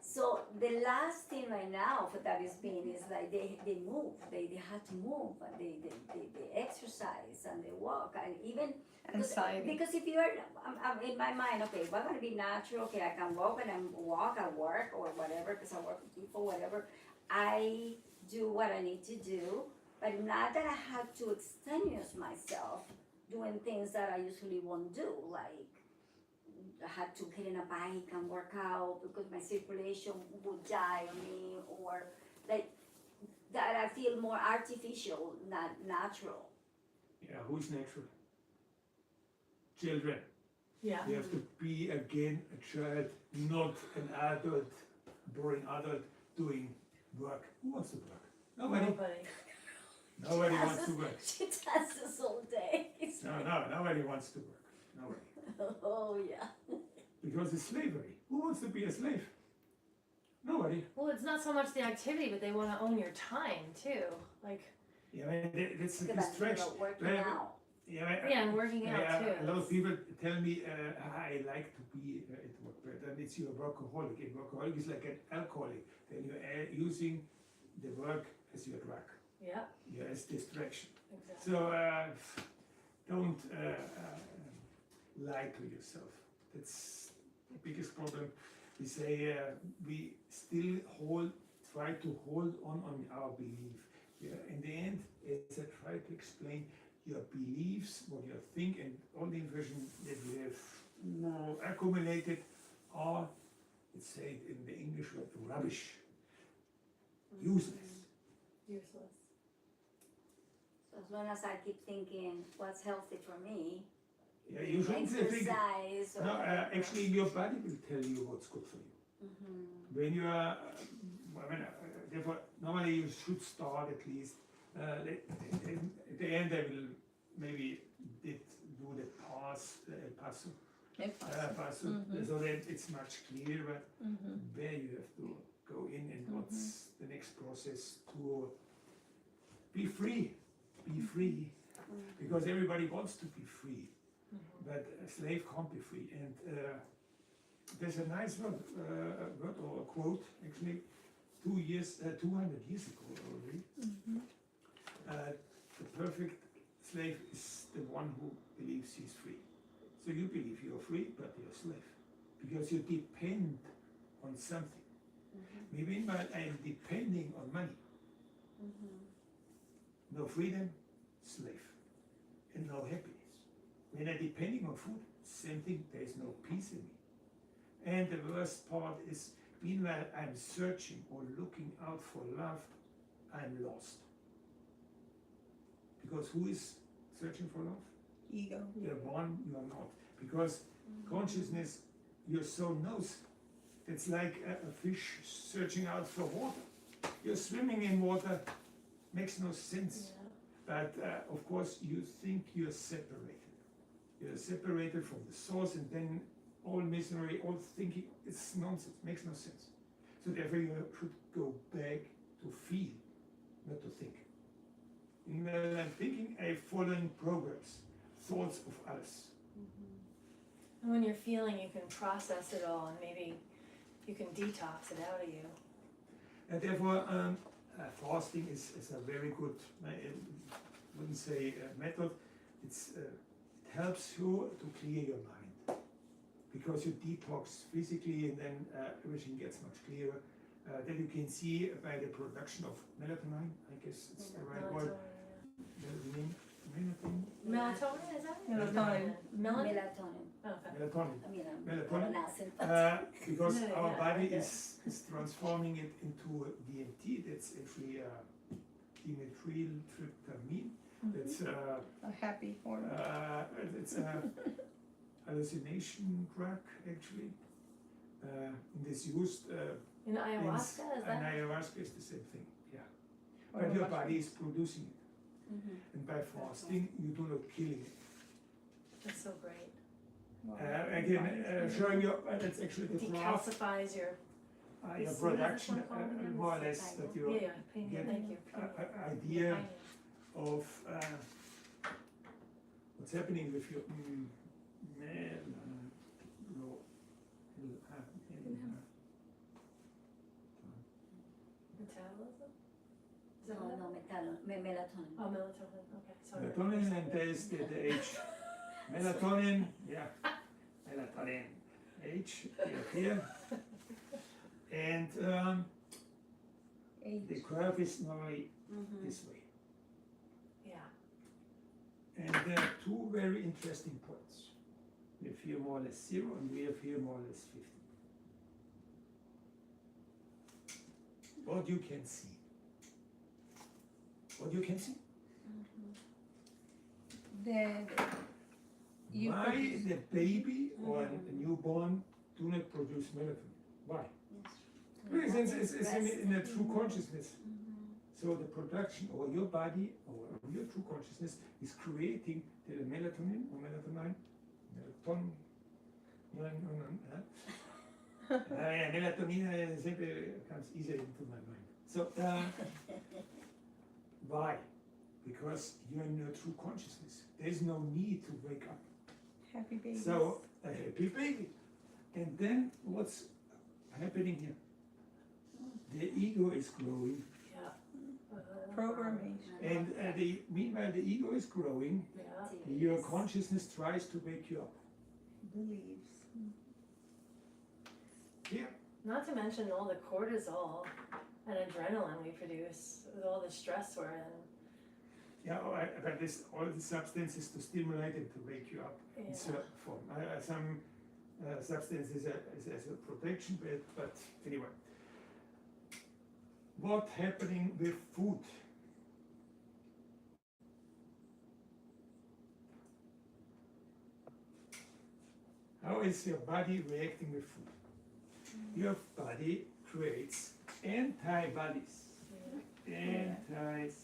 So the last thing right now for that is being is like they move, they have to move, and they exercise and they walk, and even Anxiety. because if you're I'm in my mind, okay, if I'm gonna be natural, okay, I can walk and I walk at work or whatever, because I work with people, whatever. I do what I need to do, but not that I have to extenuate myself doing things that I usually won't do, like I had to get in a bike and work out because my circulation would die on me, or like that I feel more artificial, not natural. Yeah, who's natural? Children. Yeah. You have to be again a child, not an adult, boring adult doing work. Who wants to work? Nobody. Nobody wants to work. She does this all day. Nobody wants to work. Nobody. Oh yeah. Because it's slavery. Who wants to be a slave? Nobody. Well, it's not so much the activity, but they want to own your time too. Like, Yeah, I mean, that's a Because distraction. working Yeah, out. yeah, and working out yeah, too. a lot of people tell me, I like to be at work, but then it's you're a workaholic. A workaholic is like an alcoholic. Then you're using the work as your drug, Yeah, as distraction. exactly. So don't lie to yourself. That's the biggest problem. We say we still try to hold on our belief. Yeah, in the end, as I try to explain, your beliefs, what you think, and all the information that you have accumulated are, let's say it in the English word, rubbish, useless. Useless. So as long as I keep thinking what's healthy for me, Yeah, you shouldn't think. exercise or No, whatever. actually, your body will tell you what's good for you. When you are, therefore, normally you should start at least. At the end, I will maybe do the passo, so that it's much clearer where you have to go in and what's the next process to be free. Be free, because everybody wants to be free, but a slave can't be free. And there's a nice word or a quote, actually, 200 years ago already. The perfect slave is the one who believes he's free. So you believe you're free, but you're a slave, because you depend on something. Meanwhile, I am depending on money. No freedom, slave, and no happiness. When I'm depending on food, same thing, there is no peace in me. And the worst part is, meanwhile I'm searching or looking out for love, I'm lost. Because who is searching for love? Ego. The one you are not. Because consciousness, your soul knows. It's like a fish searching out for water. You're swimming in water, makes no sense. But of course, you think you're separated. You're separated from the source, and then all misery, all thinking, it's nonsense, makes no sense. So therefore, you should go back to feel, not to think. When I'm thinking, I've following programs, thoughts of others. And when you're feeling, you can process it all, and maybe you can detox it out of you. And therefore, fasting is a very good, I wouldn't say method. It helps you to clear your mind, because you detox physically, and then everything gets much clearer. That you can see by the production of melatonin, I guess it's the right word. Melatonin. Melatonin, is that it? Melatonin. Melanin? melatonin. Okay. Melatonin. I mean, Melatonin. I'm an acid, Because Yeah, our yeah, body okay. is transforming it into DMT. That's actually dimethyltryptamine. That's A happy hormone. it's a hallucination drug, actually. And it's used In ayahuasca, is and that? ayahuasca is the same thing. Yeah, Or but your mushroom. body is producing it, and by fasting you do not killing it. That's so great. Again, showing you that's actually the graph. Decalcifies your, Your What production, is this one called again? more or less, that you yeah, pineal, get thank you. idea Pineal. of what's happening with your Metabolism? Is no, that what no, melatonin. Oh, melatonin, okay, sorry. melatonin, and there's the H. Melatonin, yeah, melatonin, H here. And the curve is normally this way. Yeah. And there are two very interesting points. We have here more or less 0, and we have here more or less 50. What you can see. What you can see? Then you Why produce- the baby or a newborn do not produce melatonin? Why? Because it's in a true consciousness. So the production, or your body, or your true consciousness, is creating the melatonin or melatonin, melatonin simply comes easily into my mind. So why? Because you're in your true consciousness. There's no need to wake up. happy babies. So a happy baby. And then what's happening here? The ego is growing, Yeah. Programmation. and meanwhile the ego is growing. Yeah. Your consciousness tries to wake you up. Believes. Yeah, Not to mention all the cortisol and adrenaline we produce with all the stress we're in. yeah, but this, all the substances to stimulate and to wake you up in Yeah. certain form. Some substances as a protection, but anyway. What happening with food? How is your body reacting with food? Your body creates antibodies. Antibodies.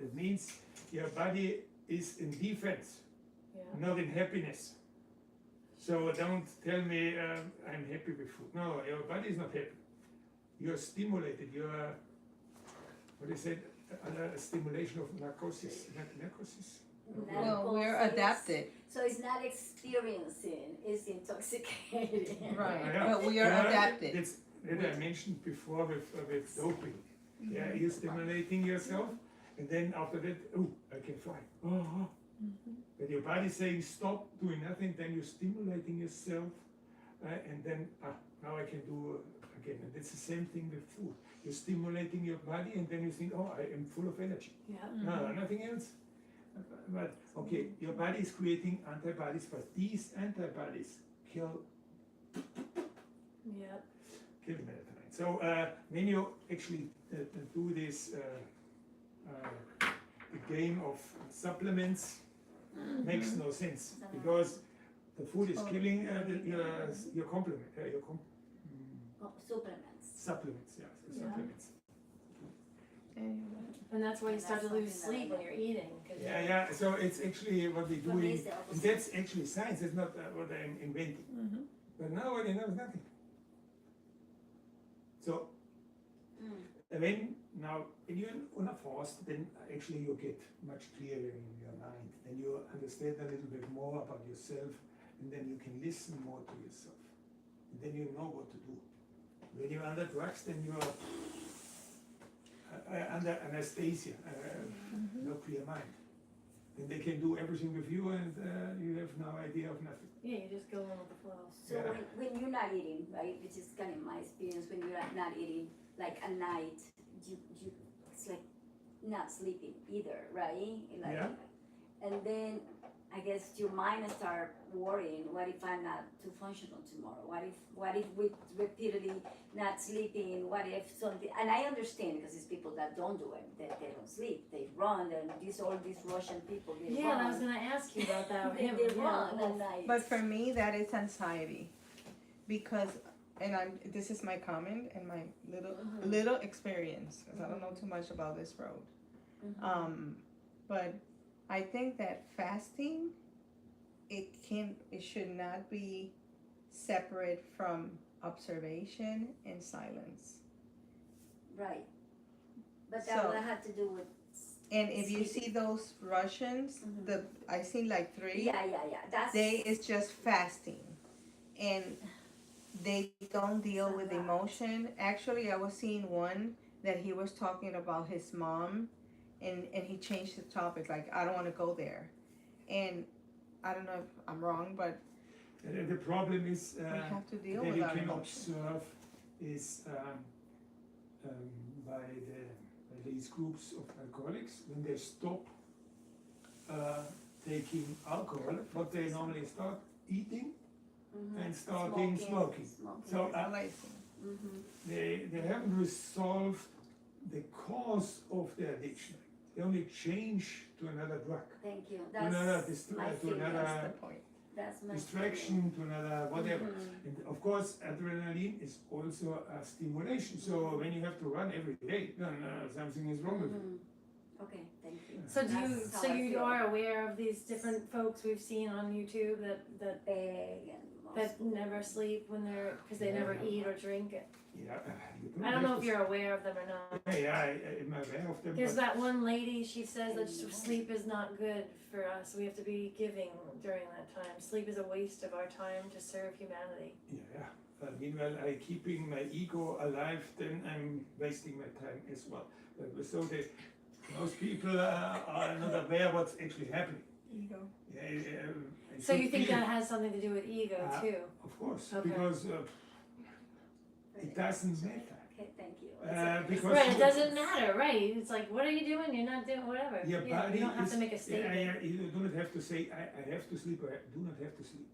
That means your body is in defense, Yeah. not in happiness. So don't tell me I'm happy with food. No, your body is not happy. You're stimulated. You're, what is it? Stimulation of narcosis. Narcosis? Well, we're Narcosis. adapted, So it's not experiencing, it's intoxicating. right? Yeah. But we are Yeah, adapted. That's that I mentioned before with doping. Yeah, you're stimulating yourself, and then after that, oh, I can fly. Oh. But your body's saying stop doing nothing, then you're stimulating yourself, and then now I can do again. And it's the same thing with food. You're stimulating your body, and then you think, oh, I am full of energy. Yeah. No, nothing else. But okay, your body is creating antibodies, but these antibodies kill Yeah. melatonin. So when you actually do this the game of supplements, makes no sense because the food is killing your complement, Supplements. supplements, yeah, Yeah. supplements. And that's why you start to That's lose something sleep that I when you're eating. 'Cause Yeah, yeah. So it's actually what we're For me, doing, it's the and opposite. that's actually science. It's not what I'm inventing. But nobody knows nothing. So when you're on a fast, then actually you get much clearer in your mind. Then you understand a little bit more about yourself, and then you can listen more to yourself. And then you know what to do. When you're under drugs, then you're under anesthesia, no clear mind. Then they can do everything with you, and you have no idea of nothing. Yeah, you just go on with the flow. So when you're not eating, right, which is kind of my experience, when you're not eating, like at night, you it's like not sleeping either, right? Like, Yeah. And then I guess your mind start worrying, what if I'm not too functional tomorrow? What if with repeatedly not sleeping, what if something, and I understand because it's people that don't do it, they don't sleep, they run, and all these Russian people, they Yeah, and I run. was gonna ask you about that. They, Him, they yeah, run well, at night. But for me, that is anxiety, because, and this is my comment and my little experience, because I don't know too much about this road. But I think that fasting, it should not be separate from observation and silence. Right. But that So- will have to do with, And if you see those Russians, I seen like 3. yeah, that's. It's just fasting, and they don't deal with emotion. Actually, I was seeing one that he was talking about his mom, and he changed the topic, like, I don't want to go there. And I don't know if I'm wrong, but And the problem is we have to deal that with you our can emotions. observe is by these groups of alcoholics, when they stop taking alcohol, what they normally start eating and starting smoking. So they haven't resolved the cause of their addiction. They only change to another drug, Thank you, to another, that's my to feeling, another That's the point. that's my distraction, to another whatever. And of course, adrenaline is also a stimulation. So when you have to run every day, no, something is wrong with you. Okay, thank you. So do you? That's how So I you feel. are aware of these different folks we've seen on YouTube that Big and that never sleep when they're because they never eat or drink. Yeah, I don't know if you're aware of them or not. I'm aware of them. There's but that one lady. She says that sleep is not good for us. We have to be giving during that time. Sleep is a waste of our time to serve humanity. Yeah. Meanwhile, I keeping my ego alive, then I'm wasting my time as well. So most people are not aware what's actually happening. Ego. Yeah, it So should you think be- that has something to do with ego too? Of course, Okay. because it doesn't matter. Okay, thank you. Because Right, it you- doesn't matter, right? It's like, what are you doing? You're not doing whatever. Your Yeah, body you don't have is, to make a statement. you do not have to say, I have to sleep, or I do not have to sleep.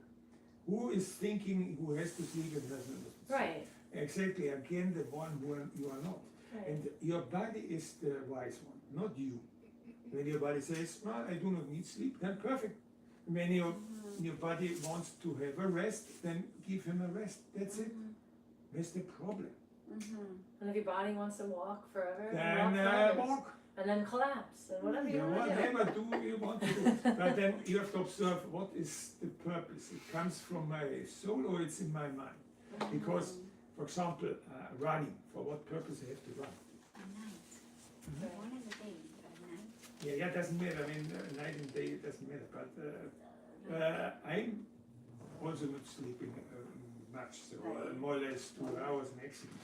Who is thinking who has to sleep and does not have to sleep? Right, Exactly, again, the one who you are not. right. And your body is the wise one, not you. When your body says, well, I do not need sleep, then perfect. When your body wants to have a rest, then give him a rest. That's it. That's the problem. And if your body wants to walk forever, Then forever. walk. And then collapse, and whatever you Yeah, want to do. whatever do you want to do. But then you have to observe what is the purpose. It comes from my soul or it's in my mind. Because, for example, running, for what purpose I have to run? At night. Right. One in the day, but at night. Yeah, it doesn't matter. I mean, night and day, it doesn't matter. But I'm also not sleeping much, so more or less 2 hours maximum.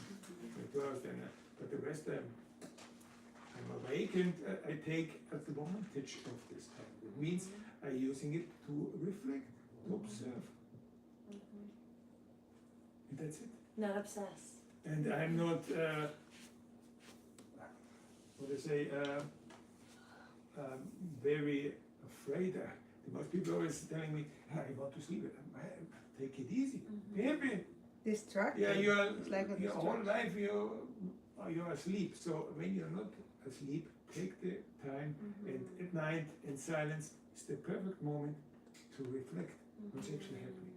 2 hours then, but the rest I'm awake and I take advantage of this time. It means I'm using it to reflect, to observe. And that's it. Not obsess. And I'm not, what I say, very afraid. Most people always telling me, I want to sleep. Take it easy. Maybe. Distracted. Yeah, It's like a your whole distraction. life you're asleep. So when you're not asleep, take the time and at night in silence is the perfect moment to reflect what's actually happening.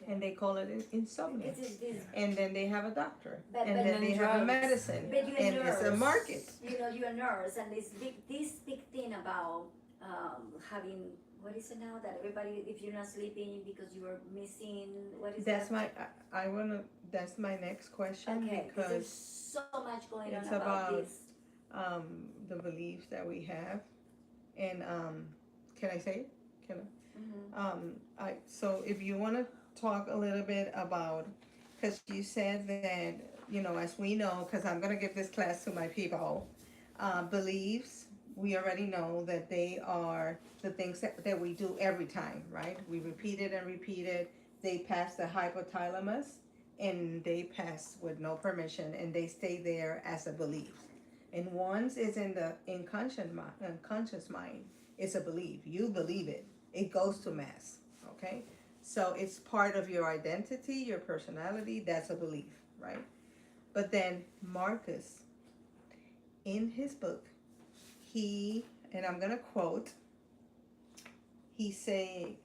And they call it insomnia. It's this, And then they have a doctor. But- And but then they have a drugs. medicine. but you're a And it's a nurse. market. You know, you're a nurse, and this big thing about having, what is it now, that everybody, if you're not sleeping because you are missing, what is That's that? I wanna, that's my next question Okay, because there's because so much going on it's about about- this. the beliefs that we have. And can I say it? Can I? So if you wanna talk a little bit about, cause you said that, you know, as we know, cause I'm gonna give this class to my people, beliefs, we already know that they are the things that we do every time, right? We repeat it and repeat it. They pass the hypothalamus and they pass with no permission and they stay there as a belief. And once it's in the unconscious mind, it's a belief. You believe it. It goes to mass, okay? So it's part of your identity, your personality, that's a belief, right? But then Marcus, in his book, he, and I'm gonna quote, he say,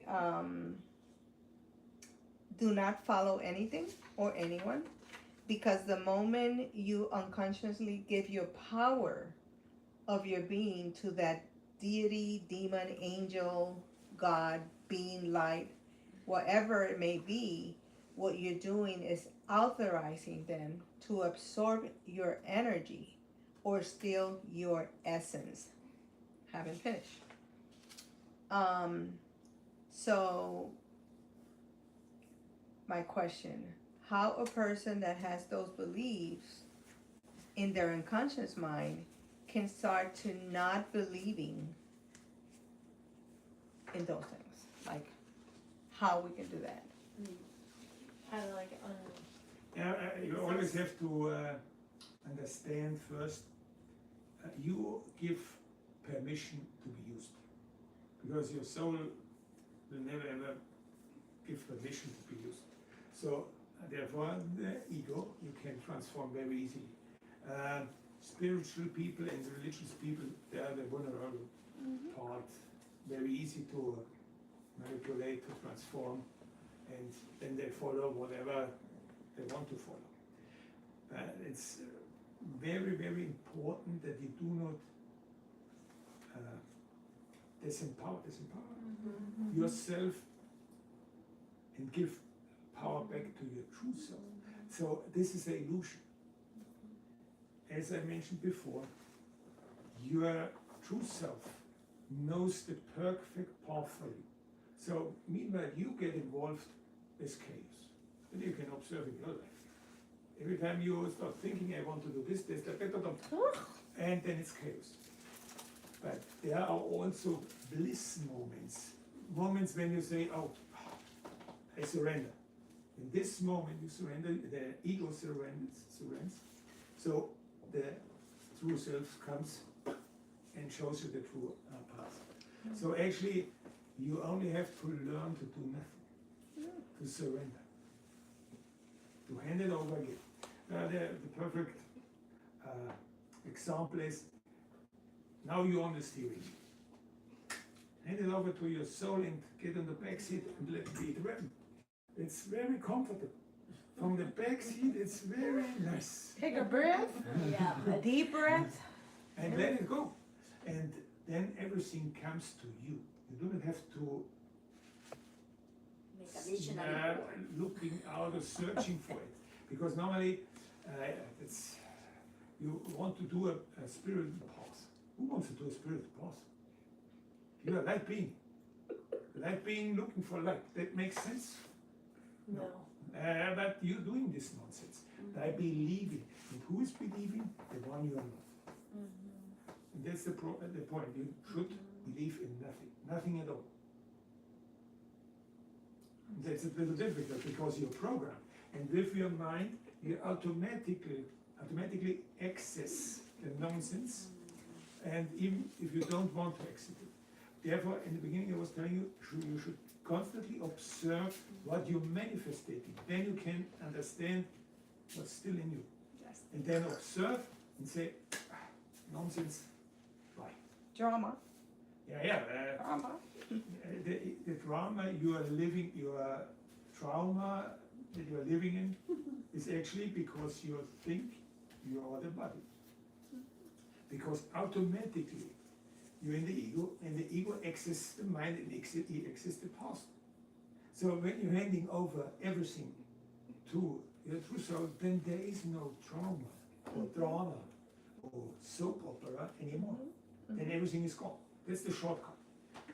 do not follow anything or anyone, because the moment you unconsciously give your power of your being to that deity, demon, angel, God, being, light, whatever it may be, what you're doing is authorizing them to absorb your energy or steal your essence. Haven't finished. So my question, how a person that has those beliefs in their unconscious mind can start to not believing in those things, like how we can do that. How to like You always have to understand first, you give permission to be used. Because your soul will never ever give permission to be used. So therefore the ego you can transform very easily. Spiritual people and religious people, they are the vulnerable part, very easy to manipulate, to transform, and then they follow whatever they want to follow. It's very, very important that you do not disempower yourself and give power back to your true self. So this is an illusion. As I mentioned before, your true self knows the perfect path for you. So meanwhile you get involved with chaos. And you can observe in your life. Every time you start thinking, I want to do this, and then it's chaos. But there are also bliss moments. Moments when you say, oh, I surrender. In this moment you surrender, the ego surrenders. So the true self comes and shows you the true path. So actually, you only have to learn to do nothing, to surrender, to hand it over again. The perfect example is, now you're on the steering. Hand it over to your soul and get on the back seat and let it run. It's very comfortable. From the back seat, it's very nice. Take a breath, Yeah, a deep breath. And let it go. And then everything comes to you. You don't have to make a visionary board. looking out or searching for it. Because normally it's you want to do a spiritual pause. Who wants to do a spiritual pause? You're a light being. Light being looking for light. That makes sense? No. But you're doing this nonsense by believing. And who is believing? The one you are not. And that's the point. You should believe in nothing. Nothing at all. And that's a little difficult because you're programmed. And with your mind, you automatically access the nonsense. And even if you don't want to exit it. Therefore, in the beginning I was telling you, you should constantly observe what you're manifesting. Then you can understand what's still in you. And then observe and say, nonsense, why? Drama. Yeah. Drama. The drama you are living, your trauma that you are living in, is actually because you think you are the body. Because automatically you're in the ego, and the ego accesses the mind and accesses the past. So when you're handing over everything to your true soul, then there is no trauma or drama or soap opera anymore. Then everything is gone. That's the shortcut.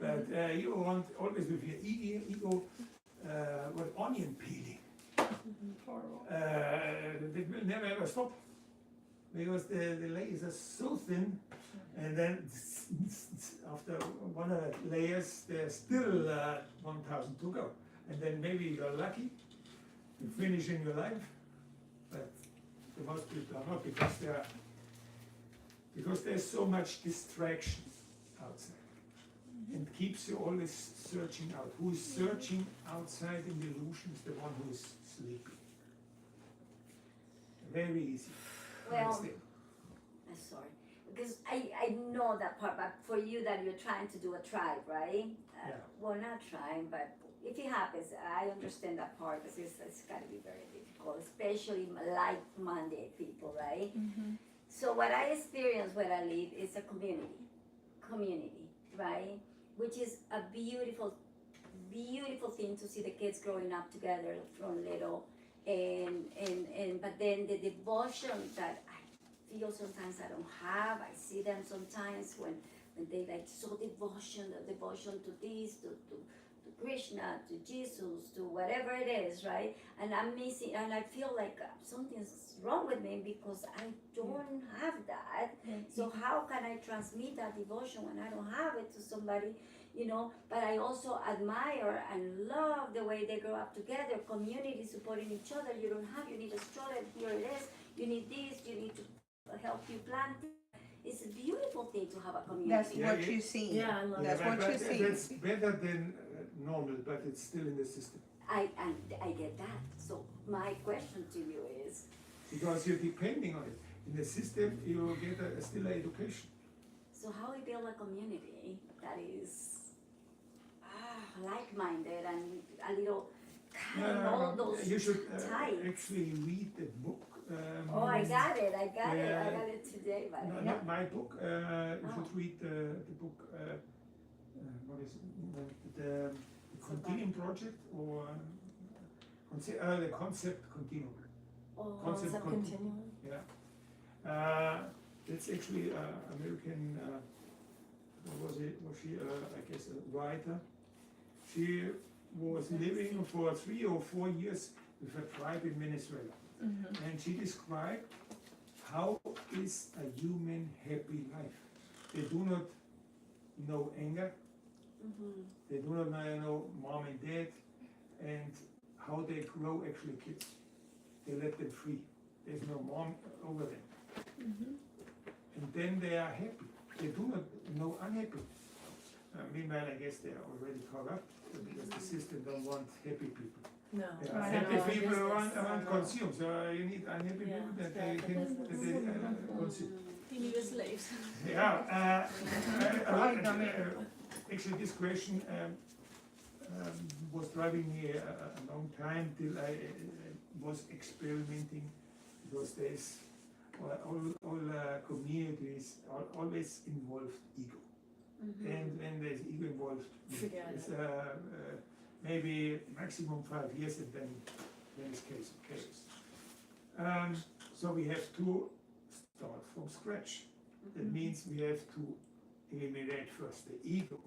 But you want always with your ego, what onion peeling. That will never ever stop. Because the layers are so thin, and then after 100 layers, there's still 1,000 to go. And then maybe you're lucky to finish in your life, but the most people are not because there's so much distraction outside. And keeps you always searching out. Who is searching outside in the illusion is the one who is sleeping. Very easy. Well, I'm sorry, because I know that part, but for you that you're trying to do a tribe, right? Yeah. Well, not trying, but if it happens, I understand that part, because it's got to be very difficult, especially like-minded people, right? So what I experience where I live is a community, right? Which is a beautiful thing to see the kids growing up together from little. But then the devotion that I feel sometimes I don't have, I see them sometimes when they like so devotion to this, to Krishna, to Jesus, to whatever it is, right? And I'm missing, and I feel like something's wrong with me because I don't have that. So how can I transmit that devotion when I don't have it to somebody? You know, but I also admire and love the way they grow up together, community supporting each other. You don't have, you need a stroller, here it is, you need this, you need to help you plant. It's a beautiful thing to have a community. That's what you see. Yeah, I love That's that. what you see. That's better than normal, but it's still in the system. I get that. So my question to you is, Because you're depending on it. In the system, you get still an education. so how we build a community that is like-minded and a little kind of all those You should types. actually read the book. Oh, I got it today, but Not my book. You should read the book. What is it? The Continuum Project or the Concept Continuum. Concept Concept continuum. Yeah. It's actually American. Was she? I guess a writer. She was living for 3 or 4 years with a tribe in Venezuela, and she described how is a human happy life. They do not know anger. Mm-hmm. They do not know mom and dad, and how they grow actually kids. They let them free. There's no mom over them. And then they are happy. They do not know unhappy. Meanwhile, I guess they are already corrupt because the system don't want happy people. No. Yeah, Right. happy No, people business. want consume. So you need unhappy Yeah, people that it's they bad for can business. consume. You need slaves. Yeah. Right, I mean- Actually, this question was driving me a long time till I was experimenting, because there's all communities are always involved ego. And when there's ego involved, Forget it's it. maybe maximum 5 years, and then it's chaos. So we have to start from scratch. That means we have to eliminate first the ego,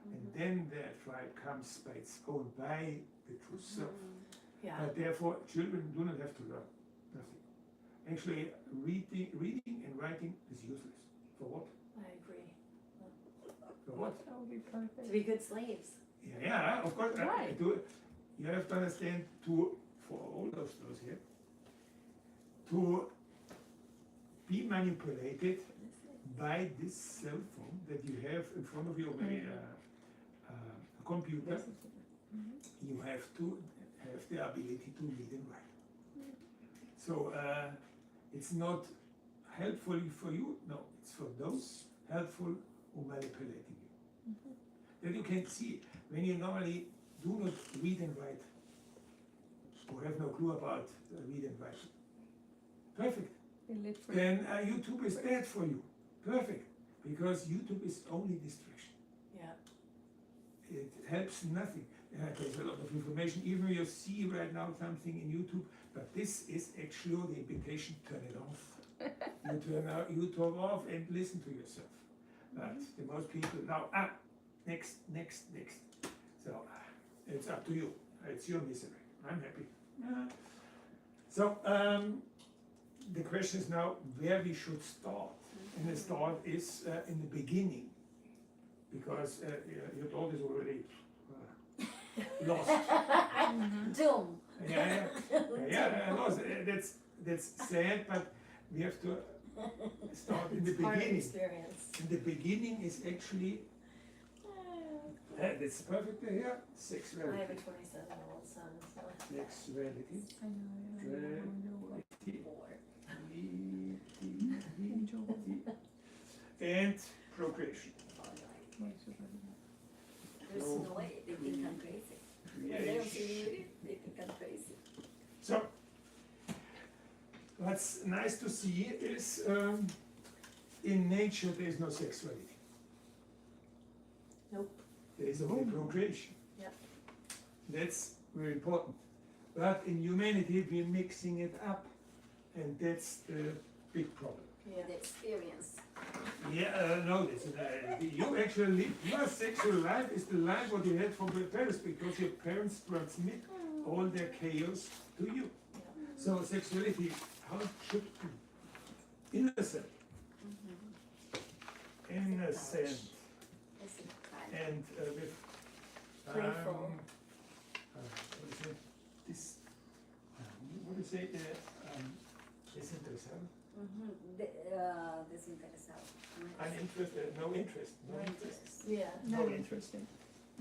and then the tribe comes by its own, by the true self. Yeah. But therefore, children do not have to learn nothing. Actually, reading and writing is useless. For what? I agree. For what? That would be perfect. To be good slaves. Yeah, of course. Right. You have to understand, for all of those here, to be manipulated by this cell phone that you have in front of you, or maybe a computer. You have to have the ability to read and write. So it's not helpful for you, no, it's for those helpful who manipulating you. Then you can see, when you normally do not read and write, or have no clue about read and write, perfect. Illiterate. Then YouTube is bad for you, perfect, because YouTube is only distraction. Yeah. It helps nothing. There's a lot of information, even you see right now something in YouTube, but this is actually the invitation, turn it off. You turn YouTube off and listen to yourself. But the most people now, next. So it's up to you. It's your misery. I'm happy. So the question is now where we should start. And the start is in the beginning, because your daughter is already lost. Doom. Yeah, lost. That's sad, but we have to start in the It's part of the beginning. experience. And the beginning is actually, that's perfect to hear, I have a sexuality. 27-year-old son, so. Sexuality. I know. And procreation. There's no way they think I'm crazy. When they don't see me, they think I'm crazy. So, what's nice to see is in nature there is no sexuality. Nope. There is only procreation. Yep. That's very important. But in humanity we're mixing it up, and that's the big problem. Yeah. The experience. Yeah, no, you actually live, your sexual life is the life what you had from your parents, because your parents transmit all their chaos to you. So sexuality, how it should be? Innocent. Innocent. That's the time. And with Playful. what is it? This, what is it? Desinteresado? Desinteresado. Uninterested, no interest. No No interest. interest. Yeah. Not interesting.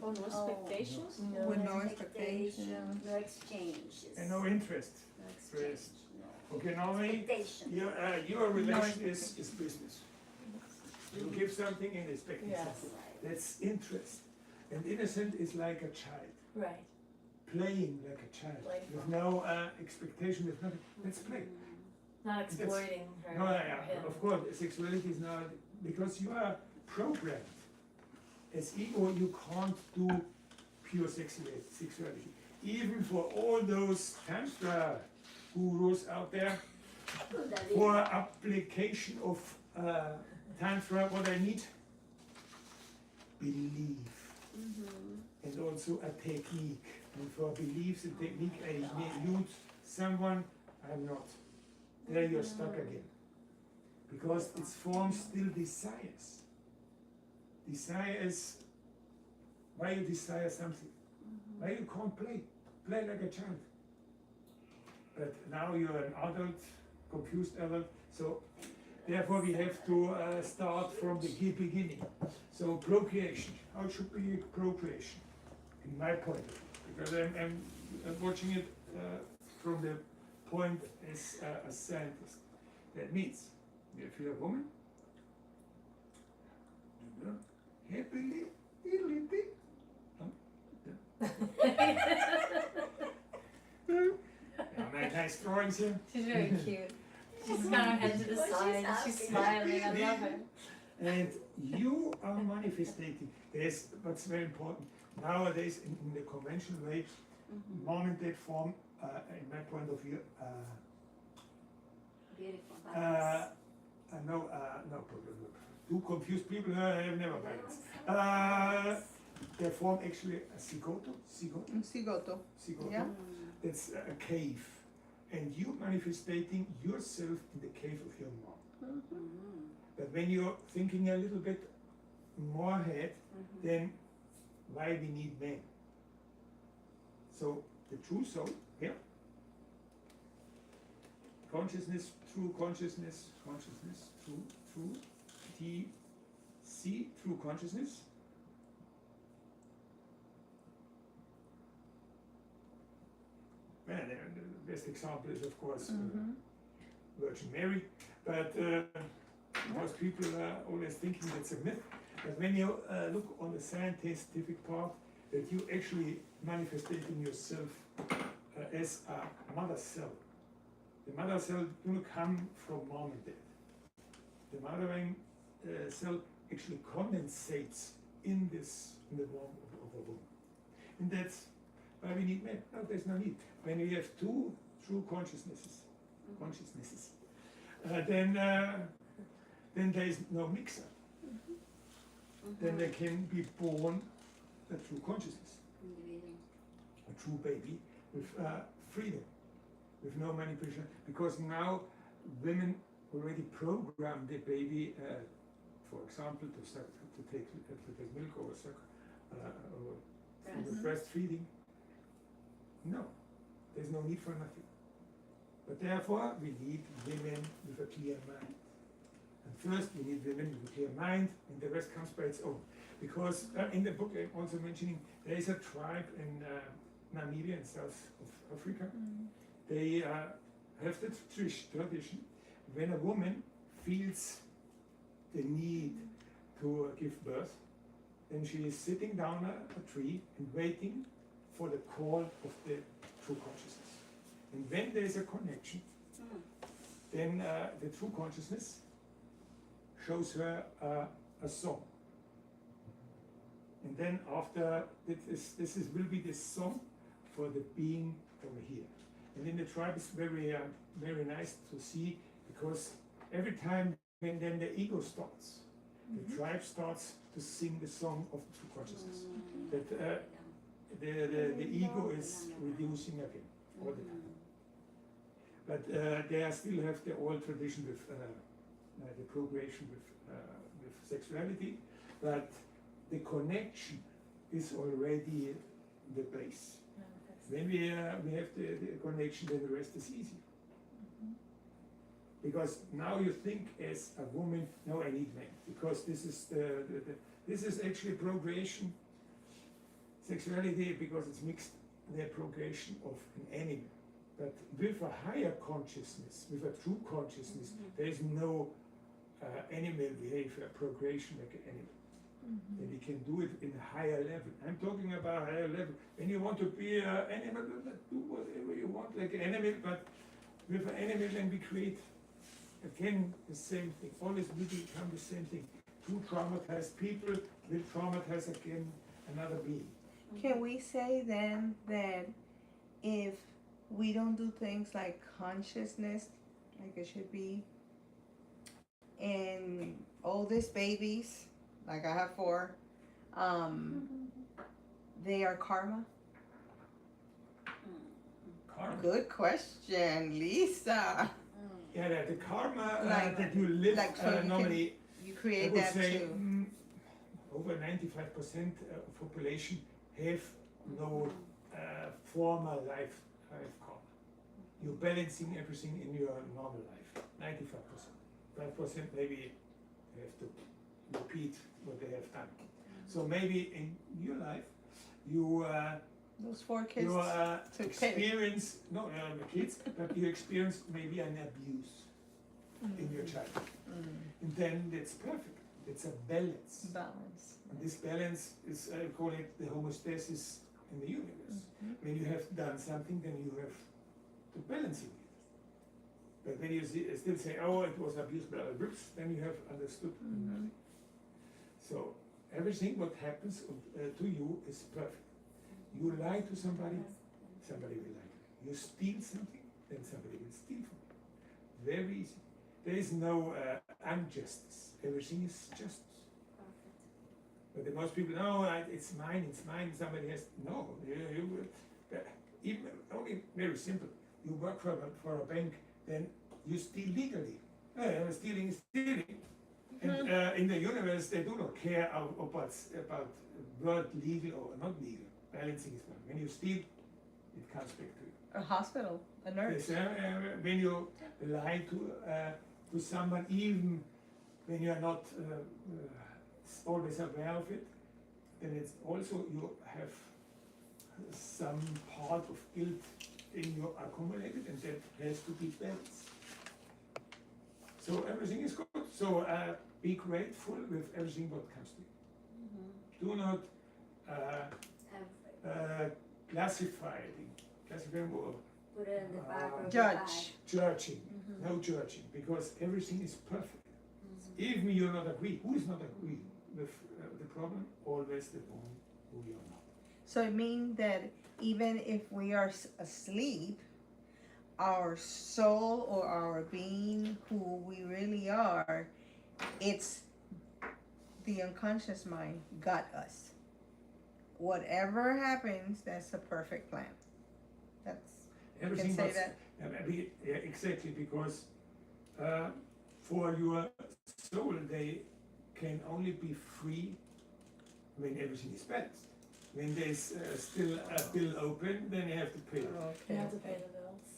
Oh, no expectations? No. With no Expectation, no exchanges. And no interest. No exchange, no. Okay, normally, Expectation. your relation is business. You give something and expect Yes. something. That's interest. And innocent is like a child, Right. playing like a child, Playful. with no expectation, with nothing. Let's play. Not exploiting her. No, or yeah, him. of course, sexuality is not, because you are programmed. As ego, you can't do pure sexuality. Even for all those tantra gurus out there, for application of tantra, what I need? Belief. And also a technique. And for beliefs and technique, I use someone I'm not. There you're stuck again. Because it forms still desires. Desire is why you desire something. Why you can't play like a child. But now you're an adult, confused adult, so therefore we have to start from the beginning. So procreation, how it should be procreation, in my point of view, because I'm watching it from the point as a scientist. That means if you're a woman, happily, nice drawings here. She's very cute. She's got her head to the Well, she's side, she's happy. smiling, I love it. And you are manifesting. There's what's very important nowadays in the conventional way. Mom and dad form, in my point of view, Beautiful. no, two confused people. I have never balance. They form actually a cigoto. Cigoto. Yeah. It's a cave, and you manifesting yourself in the cave of your mom. But when you're thinking a little bit more ahead, then why we need men? So the true soul, here, consciousness, true consciousness, true, TC, true consciousness. Well, the best example is of course Virgin Mary, but most people are always thinking that's a myth. But when you look on the scientific part, that you actually manifesting yourself as a mother cell. The mother cell do not come from mom and dad. The mothering cell actually condensates in the womb of a woman. And that's why we need men. No, there's no need. When we have two true consciousnesses, then there is no mixer. Then there can be born a true consciousness, a true baby with freedom, with no manipulation. Because now women already program the baby, for example, to take milk or suck or breastfeeding. No, there's no need for nothing. But therefore, we need women with a clear mind. And first, we need women with a clear mind, and the rest comes by its own. Because in the book, I'm also mentioning there is a tribe in Namibia in South of Africa. They have the tradition when a woman feels the need to give birth, then she is sitting down a tree and waiting for the call of the true consciousness. And when there is a connection, then the true consciousness shows her a song. And then after, this will be the song for the being over here. And in the tribe it's very, very nice to see, because every time when then the ego starts, the tribe starts to sing the song of the true consciousness. That the ego is reducing again all the time. But they still have the old tradition with the procreation with sexuality, but the connection is already the base. When we have the connection, then the rest is easy. Because now you think as a woman, no, I need men, because this is this is actually procreation, sexuality, because it's mixed, the procreation of an animal. But with a higher consciousness, with a true consciousness, there is no animal behavior, procreation like an animal. And we can do it in a higher level. I'm talking about a higher level. When you want to be an animal, do whatever you want like an animal, but with an animal then we create again the same thing. Always will become the same thing. Two traumatized people will traumatize again another being. Can we say then that if we don't do things like consciousness, like it should be, and all these babies, like I have 4, they are karma? Karma. Good question, Lisa. Yeah, the karma Like- that you live like, so you normally, You I create would that say, too. over 95% of population have no former life karma. You're balancing everything in your normal life, 95%. 5% maybe have to repeat what they have done. So maybe in your life, you Those 4 kids. you took experience, no, kids, but you experience maybe an abuse in your childhood. And then that's perfect. It's a balance. Balance. And this balance is, I call it the homeostasis in the universe. When you have done something, then you have to balance it. But when you still say, oh, it was abuse, blah, blah, blah, then you have understood nothing. So everything what happens to you is perfect. You lie to somebody, somebody will lie to you. You steal something, then somebody will steal from you. Very easy. There is no injustice. Everything is justice. But the most people, no, it's mine, somebody has, no, even only very simple. You work for a bank, then you steal legally. Stealing is stealing. And in the universe, they do not care about word legal or not legal. Balancing is one. When you steal, it comes back to you. A hospital, a nurse. Yes, when you lie to someone, even when you are not always aware of it, then it's also you have some part of guilt in your accumulated, and that has to be balanced. So everything is good. So be grateful with everything what comes to you. Do not classify or Put it in the back of the Judge. bag. judging. No judging, because everything is perfect. Even you not agree. Who is not agree with the problem? Always the one who you are not. So it means that even if we are asleep, our soul or our being, who we really are, it's the unconscious mind got us. Whatever happens, that's a perfect plan. That's Everything say was, that? Yeah, exactly, because for your soul, they can only be free when everything is balanced. When there's still a bill open, then you have to pay. You okay. have to pay the bills.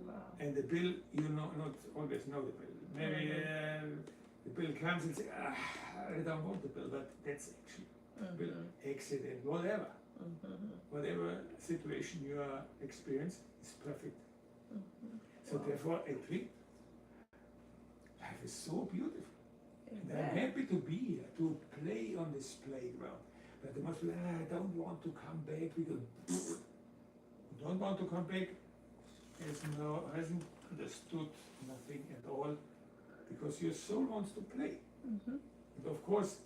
Wow. And the bill, you not always know the bill. Maybe the bill comes and say, I don't want the bill, but that's actually bill, accident, whatever. Whatever situation you are experiencing is perfect. So therefore, agree. Life is so beautiful. And I'm happy to be here, to play on this playground. But the most people, I don't want to come back because you don't want to come back, hasn't understood nothing at all, because your soul wants to play. And of course,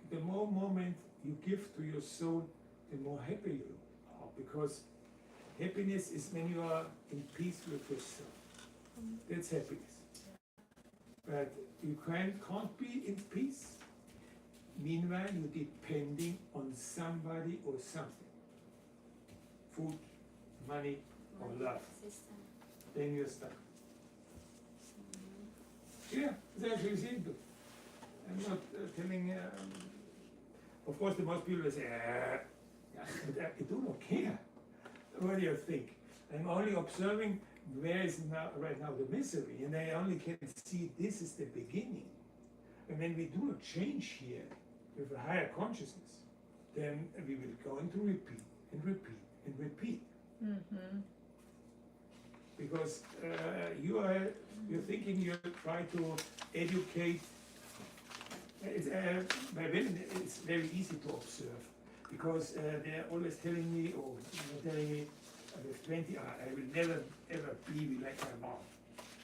the more moment you give to your soul, the more happy you are, because happiness is when you are in peace with yourself. That's happiness. But you can't be in peace. Meanwhile, you're depending on somebody or something. Food, money, or love. System. Then you're stuck. Yeah, it's actually simple. I'm not telling, of course the most people say, but I do not care. What do you think? I'm only observing where is right now the misery, and I only can see this is the beginning. And when we do not change here with a higher consciousness, then we will go into repeat and repeat and repeat. Because you're thinking you try to educate. By women, it's very easy to observe, because they're always telling me, with 20, I will never ever be like my mom.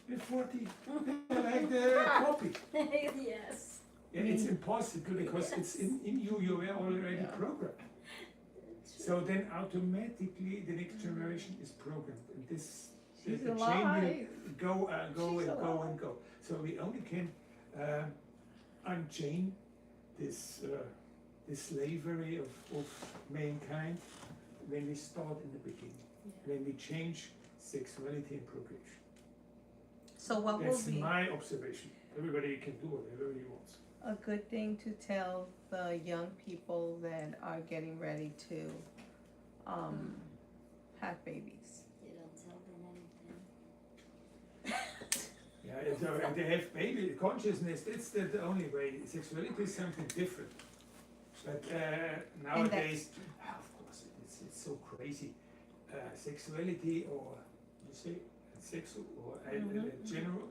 With 40, they're like the copy. Yes. Yeah, it's impossible, because it's in you were already programmed. So then automatically the next generation is programmed, and this the chain will go and go. So we only can unchain this slavery of mankind when we start in the beginning, when we change sexuality and procreation. So what That's will be? my observation. Everybody can do whatever he wants. A good thing to tell the young people that are getting ready to have babies. You don't tell them anything. Yeah, and they have baby consciousness. That's the only way. Sexuality is something different. But nowadays, of course, it's so crazy. Sexuality, or you say sexual or general,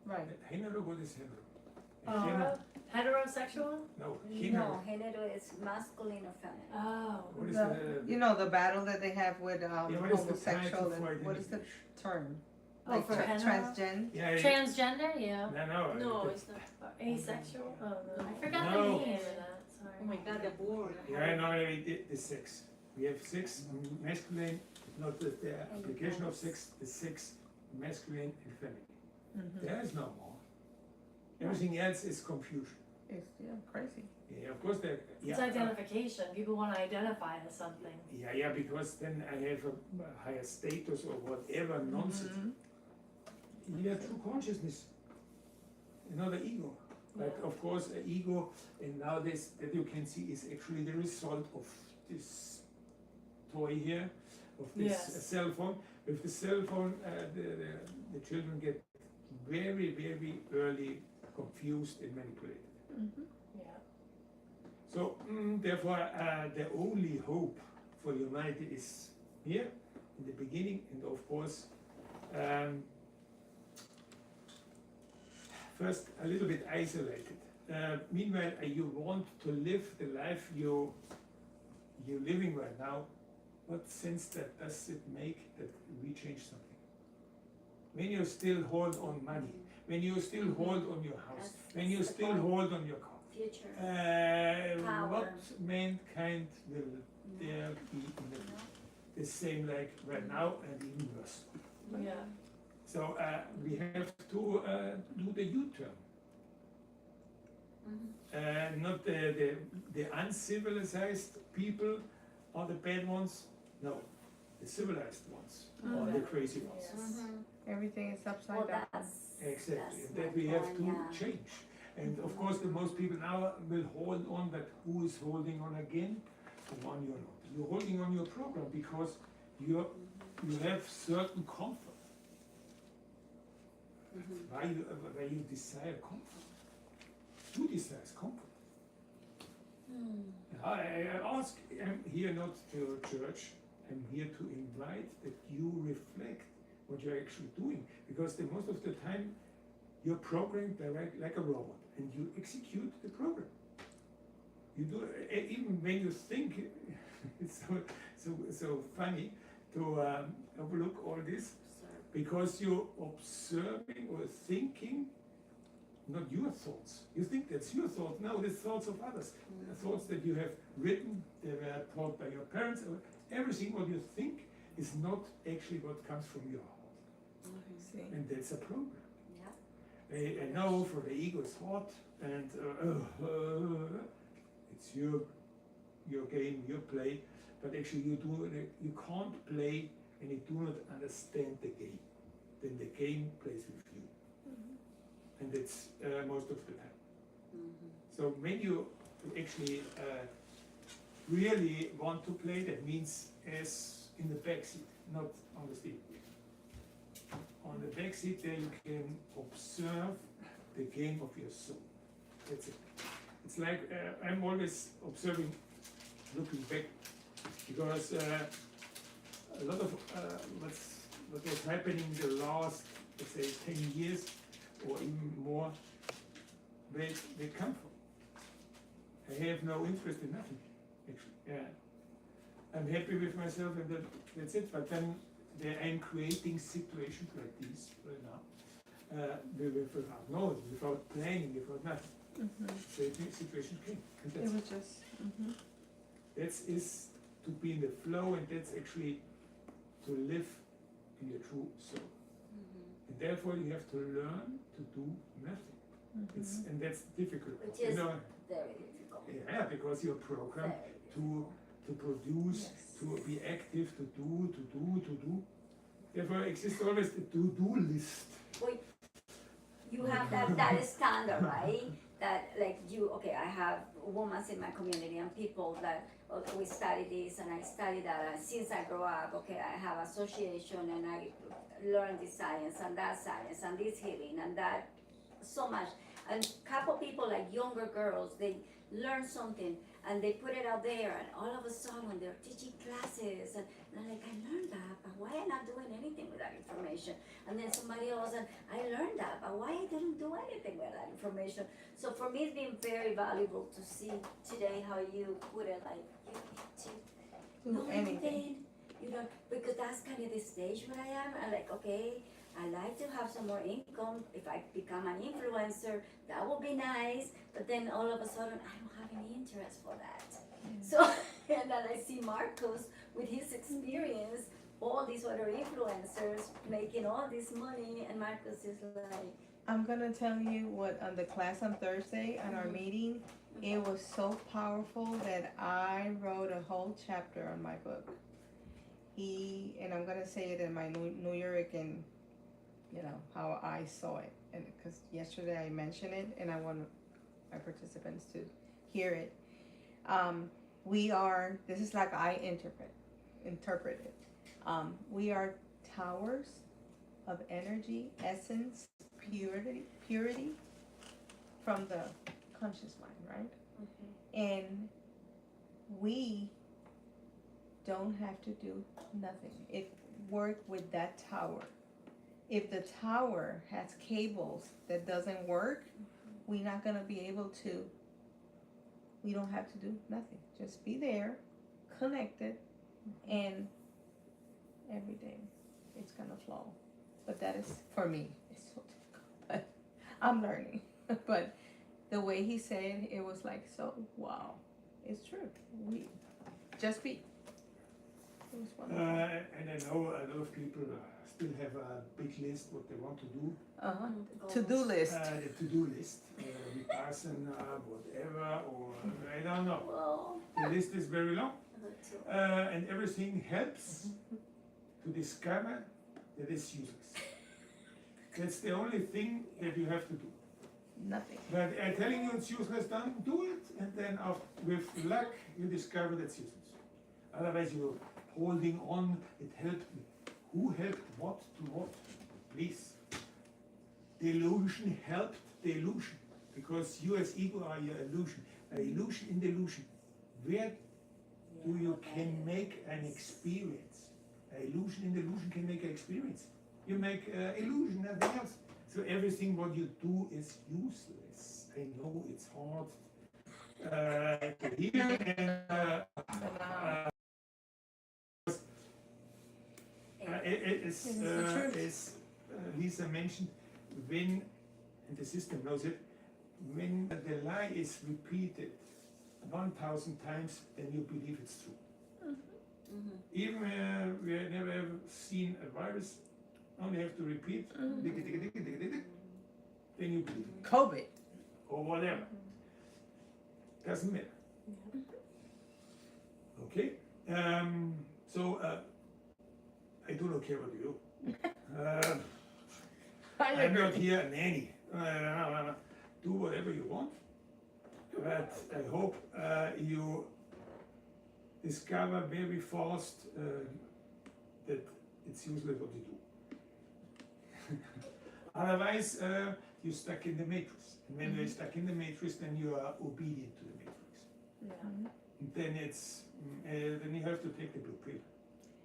Right. Género, what is género? Heterosexual? No, No, género. género is masculine or feminine. Oh. What is You know, the battle that they have with what is the homosexual title for it and in what is the English? term? Oh, Like for hetero? transgen? Yeah, Transgender, yeah. no, No, it's not. Or asexual? Oh, no. I forgot No. the name of that, sorry. Oh my God, the word. Yeah, no, the sex. We have sex, masculine, not the application of sex, the sex, masculine and feminine. There is no more. Everything else is confusion. It's crazy. Yeah, of course there. It's identification. People want to identify as something. Yeah, because then I have a higher status or whatever nonsense. You have true consciousness, not the ego. But of course, ego, and now this that you can see is actually the result of this toy here, of this Yes. cell phone. With the cell phone, the children get very, very early confused and manipulated. Yeah. So therefore, the only hope for humanity is here in the beginning, and of course, first a little bit isolated. Meanwhile, you want to live the life you're living right now. What sense that does it make that we change something? When you still hold on money, when you still hold on your house, when you That's the still point. hold on your car. Future. Power. What mankind will there be in the same like right now and even worse? Yeah. So we have to do the U-turn. Not the uncivilized people are the bad ones. No, the civilized ones are the crazy ones. Yes. Everything is upside Well, down. that's Exactly, and my that we have point, to yeah. change. And of course, the most people now will hold on, but who is holding on again? The one you're not. You're holding on your program because you have certain comfort. Why you desire comfort? Who desires comfort? I ask, I'm here not to church, I'm here to invite that you reflect what you're actually doing, because the most of the time you're programmed like a robot, and you execute the program. You do even when you think. It's so funny to overlook all this, because you're observing or thinking not your thoughts. You think that's your thoughts. No, the thoughts of others. The thoughts that you have written, they were taught by your parents. Everything what you think is not actually what comes from your heart. See? And that's a program. Yeah. I know for the ego it's hot, and it's your game, your play, but actually you can't play and you do not understand the game. Then the game plays with you, and that's most of the time. So when you actually really want to play, that means as in the backseat, not on the steering wheel. On the back seat there you can observe the game of your soul. That's it. It's like I'm always observing, looking back, because a lot of what was happening the last, let's say, 10 years or even more, they come from. I have no interest in nothing, actually. I'm happy with myself and that's it, but then I'm creating situations like this right now, without knowledge, without planning, without nothing. So the situation came. And It that's, was just. that is to be in the flow, and that's actually to live in your true soul. And therefore you have to learn to do nothing. And that's difficult. Which You is know, very difficult. yeah, because you're programmed Very to produce, to be active, to do. Therefore exists always the to-do list. Wait. you have that standard, right? That like you, okay, I have women in my community and people that okay, we study this and I study that, and since I grow up, okay, I have association and I learn this science and this healing and that so much. And couple people like younger girls, they learn something and they put it out there, and all of a sudden they're teaching classes, and I'm like, I learned that, but why am I not doing anything with that information? And then somebody else, and I learned that, but why I didn't do anything with that information? So for me, it's been very valuable to see today how you put it, like you need to know anything. You know, because that's kind of the stage where I am. I'm like, okay, I like to have some more income. If I become an influencer, that would be nice. But then all of a sudden, I don't have any interest for that. So, and then I see Marcos with his experience, all these other influencers making all this money, and Marcos is like, I'm gonna tell you what on the class on Thursday at our meeting, it was so powerful that I wrote a whole chapter on my book. And I'm gonna say it in my New York and you know how I saw it, and because yesterday I mentioned it, and I want my participants to hear it. This is like I interpret it. We are towers of energy, essence, purity from the conscious mind, right? And we don't have to do nothing. Work with that tower. If the tower has cables that doesn't work, we're not gonna be able to. We don't have to do nothing. Just be there, connected, and everything it's gonna flow. But that is for me. It's so difficult, but I'm learning. But the way he said it was like so wow. It's true. We just be. It was wonderful. And I know a lot of people still have a big list what they want to do. To-do list. The to-do list, Vipassana, whatever, or I don't know. well, The list is very long, too. and everything helps to discover that it's useless. That's the only thing that you have to do. Nothing. But I'm telling you it's useless, then do it, and then with luck you discover that's useless. Otherwise you're holding on, it helped me. Who helped what to what? Please. The illusion helped the illusion, because you as ego are your illusion. An illusion in the illusion. Where do you can make an experience? An illusion in the illusion can make an experience. You make illusion, nothing else. So everything what you do is useless. I know it's hard to hear, and as Lisa mentioned, when, and the system knows it, when the lie is repeated 1,000 times, then you believe it's true. Even we have never ever seen a virus, only have to repeat, then you believe it. COVID. Or whatever. Doesn't matter. Okay? So I do not care what you do. I'm not here a nanny. Do whatever you want. But I hope you discover very fast that it's useless what you do. Otherwise, you're stuck in the matrix. And when you're stuck in the matrix, then you are obedient to the matrix. And then it's then you have to take the blue pill.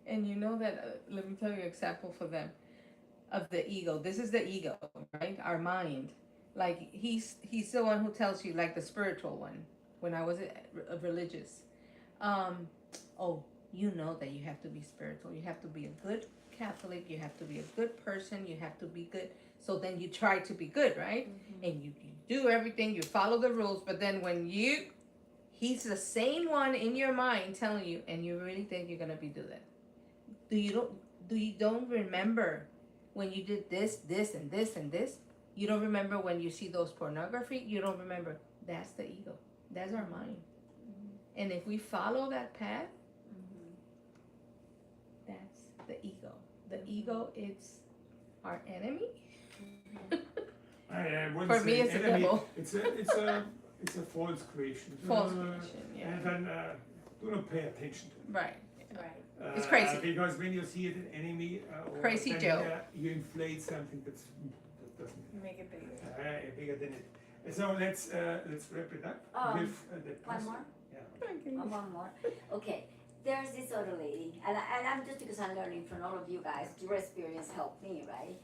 And you know that, let me tell you an example for them of the ego. This is the ego, right? Our mind. Like he's the one who tells you, like the spiritual one. When I was religious, you know that you have to be spiritual. You have to be a good Catholic. You have to be a good person. You have to be good. So then you try to be good, right? And you do everything. You follow the rules. But then when he's the same one in your mind telling you, and you really think you're gonna be do that. Do you don't remember when you did this, and this, and this? You don't remember when you see those pornography? You don't remember. That's the ego. That's our mind. And if we follow that path, that's the ego. The ego is our enemy. I I wouldn't For me, say it's a enemy. devil. It's a false creation. False creation, yeah. And then do not pay attention to it. Right. Right. It's crazy. Because when you see it an enemy, or Crazy then, Joe. you inflate something that doesn't Make it bigger. bigger than it. So let's wrap it up with the One person. more? Yeah. One more. Okay. There's this other lady, and I'm just because I'm learning from all of you guys. Your experience helped me, right?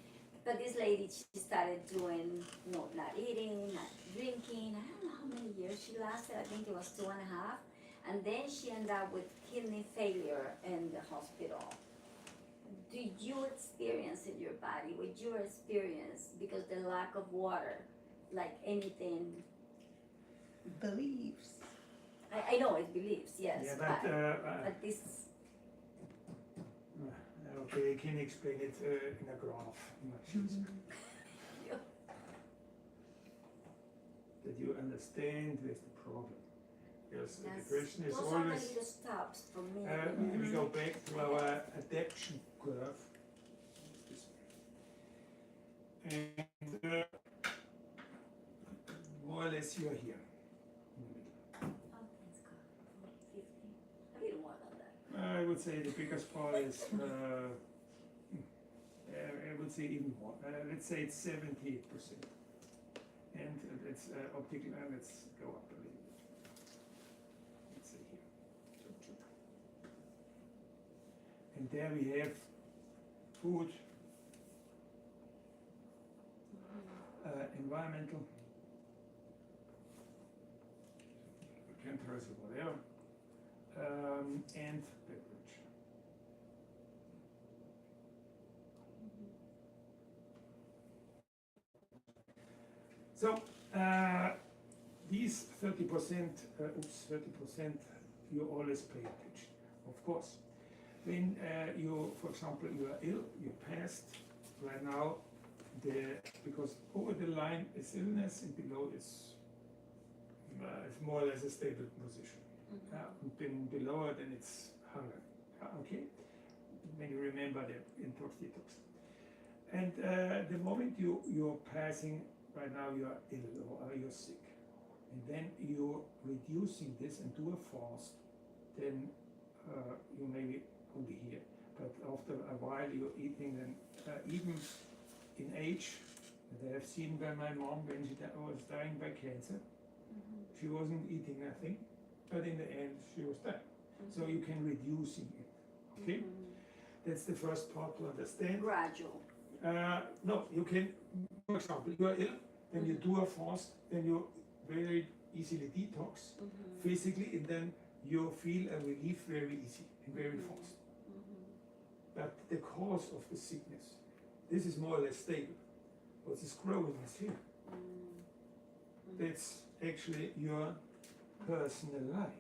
But this lady, she started doing, not eating, not drinking. I don't know how many years she lasted. I think it was 2.5. And then she ended up with kidney failure in the hospital. Do you experience in your body, with your experience, because the lack of water, like anything? Believes. I know it believes, yes, Yeah, but this, okay, I can explain it in a graph. Much easier. That you understand where's the problem. Because the question is those are the always, little stops for me. we go back to our adaptation curve. This way. And more or less you are here. In the middle. Oh, thanks God. 50. A little more than that. I would say the biggest part is, I would say even more. Let's say it's 78%. And it's optical, let's go up a little bit. Let's say here. And there we have food, environmental, chemicals or whatever, and beverage. So these 30%, 30%, you always pay attention, of course. When you, for example, you are ill, you passed, right now, because over the line is illness and below is more or less a stable position. Then below it, then it's hunger. Okay? When you remember the detox. And the moment you're passing, right now you are ill or you're sick, and then you're reducing this and do a fast, then you maybe will be here. But after a while you're eating, and even in age, that I have seen by my mom when she was dying by cancer, she wasn't eating nothing, but in the end she was dying. So you can reducing it, okay? That's the first part to understand. Gradual. No, you can, for example, you are ill, then you do a fast, then you very easily detox physically, and then you feel a relief very easy and very fast. But the cause of the sickness, this is more or less stable. What is growing is here. That's actually your personal life.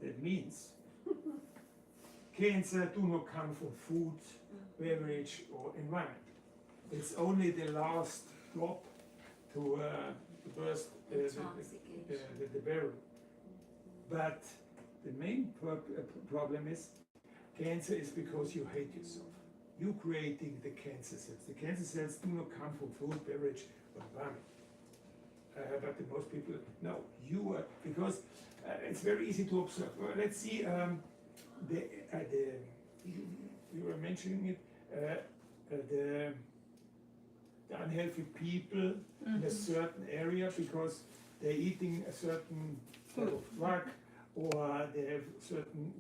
That means cancer do not come from food, beverage or environment. It's only the last drop to burst the barrel. But the main problem is cancer is because you hate yourself. You creating the cancer cells. The cancer cells do not come from food, beverage or environment. But the most people, no, you are, because it's very easy to observe. Let's see, you were mentioning it, the unhealthy people in a certain area because they're eating a certain type of drug, or they have certain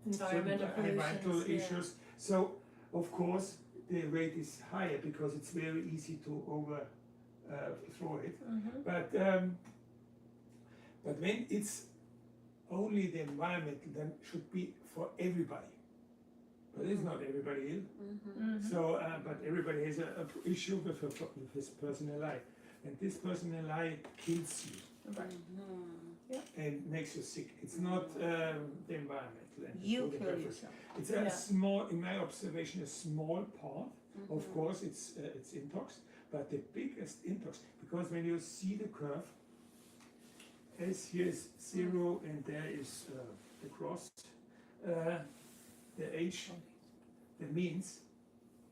environmental issues. So, of course, the rate is higher because it's very easy to overthrow it. But when it's only the environment, then it should be for everybody. But it's not everybody ill. So, but everybody has an issue with his personal life. And this personal life kills you. And makes you sick. It's not the environment. You kill yourself. It's a small, in my observation, a small part. Of course, it's intox, but the biggest intox, because when you see the curve, as here is 0 and there is the cross, the age, that means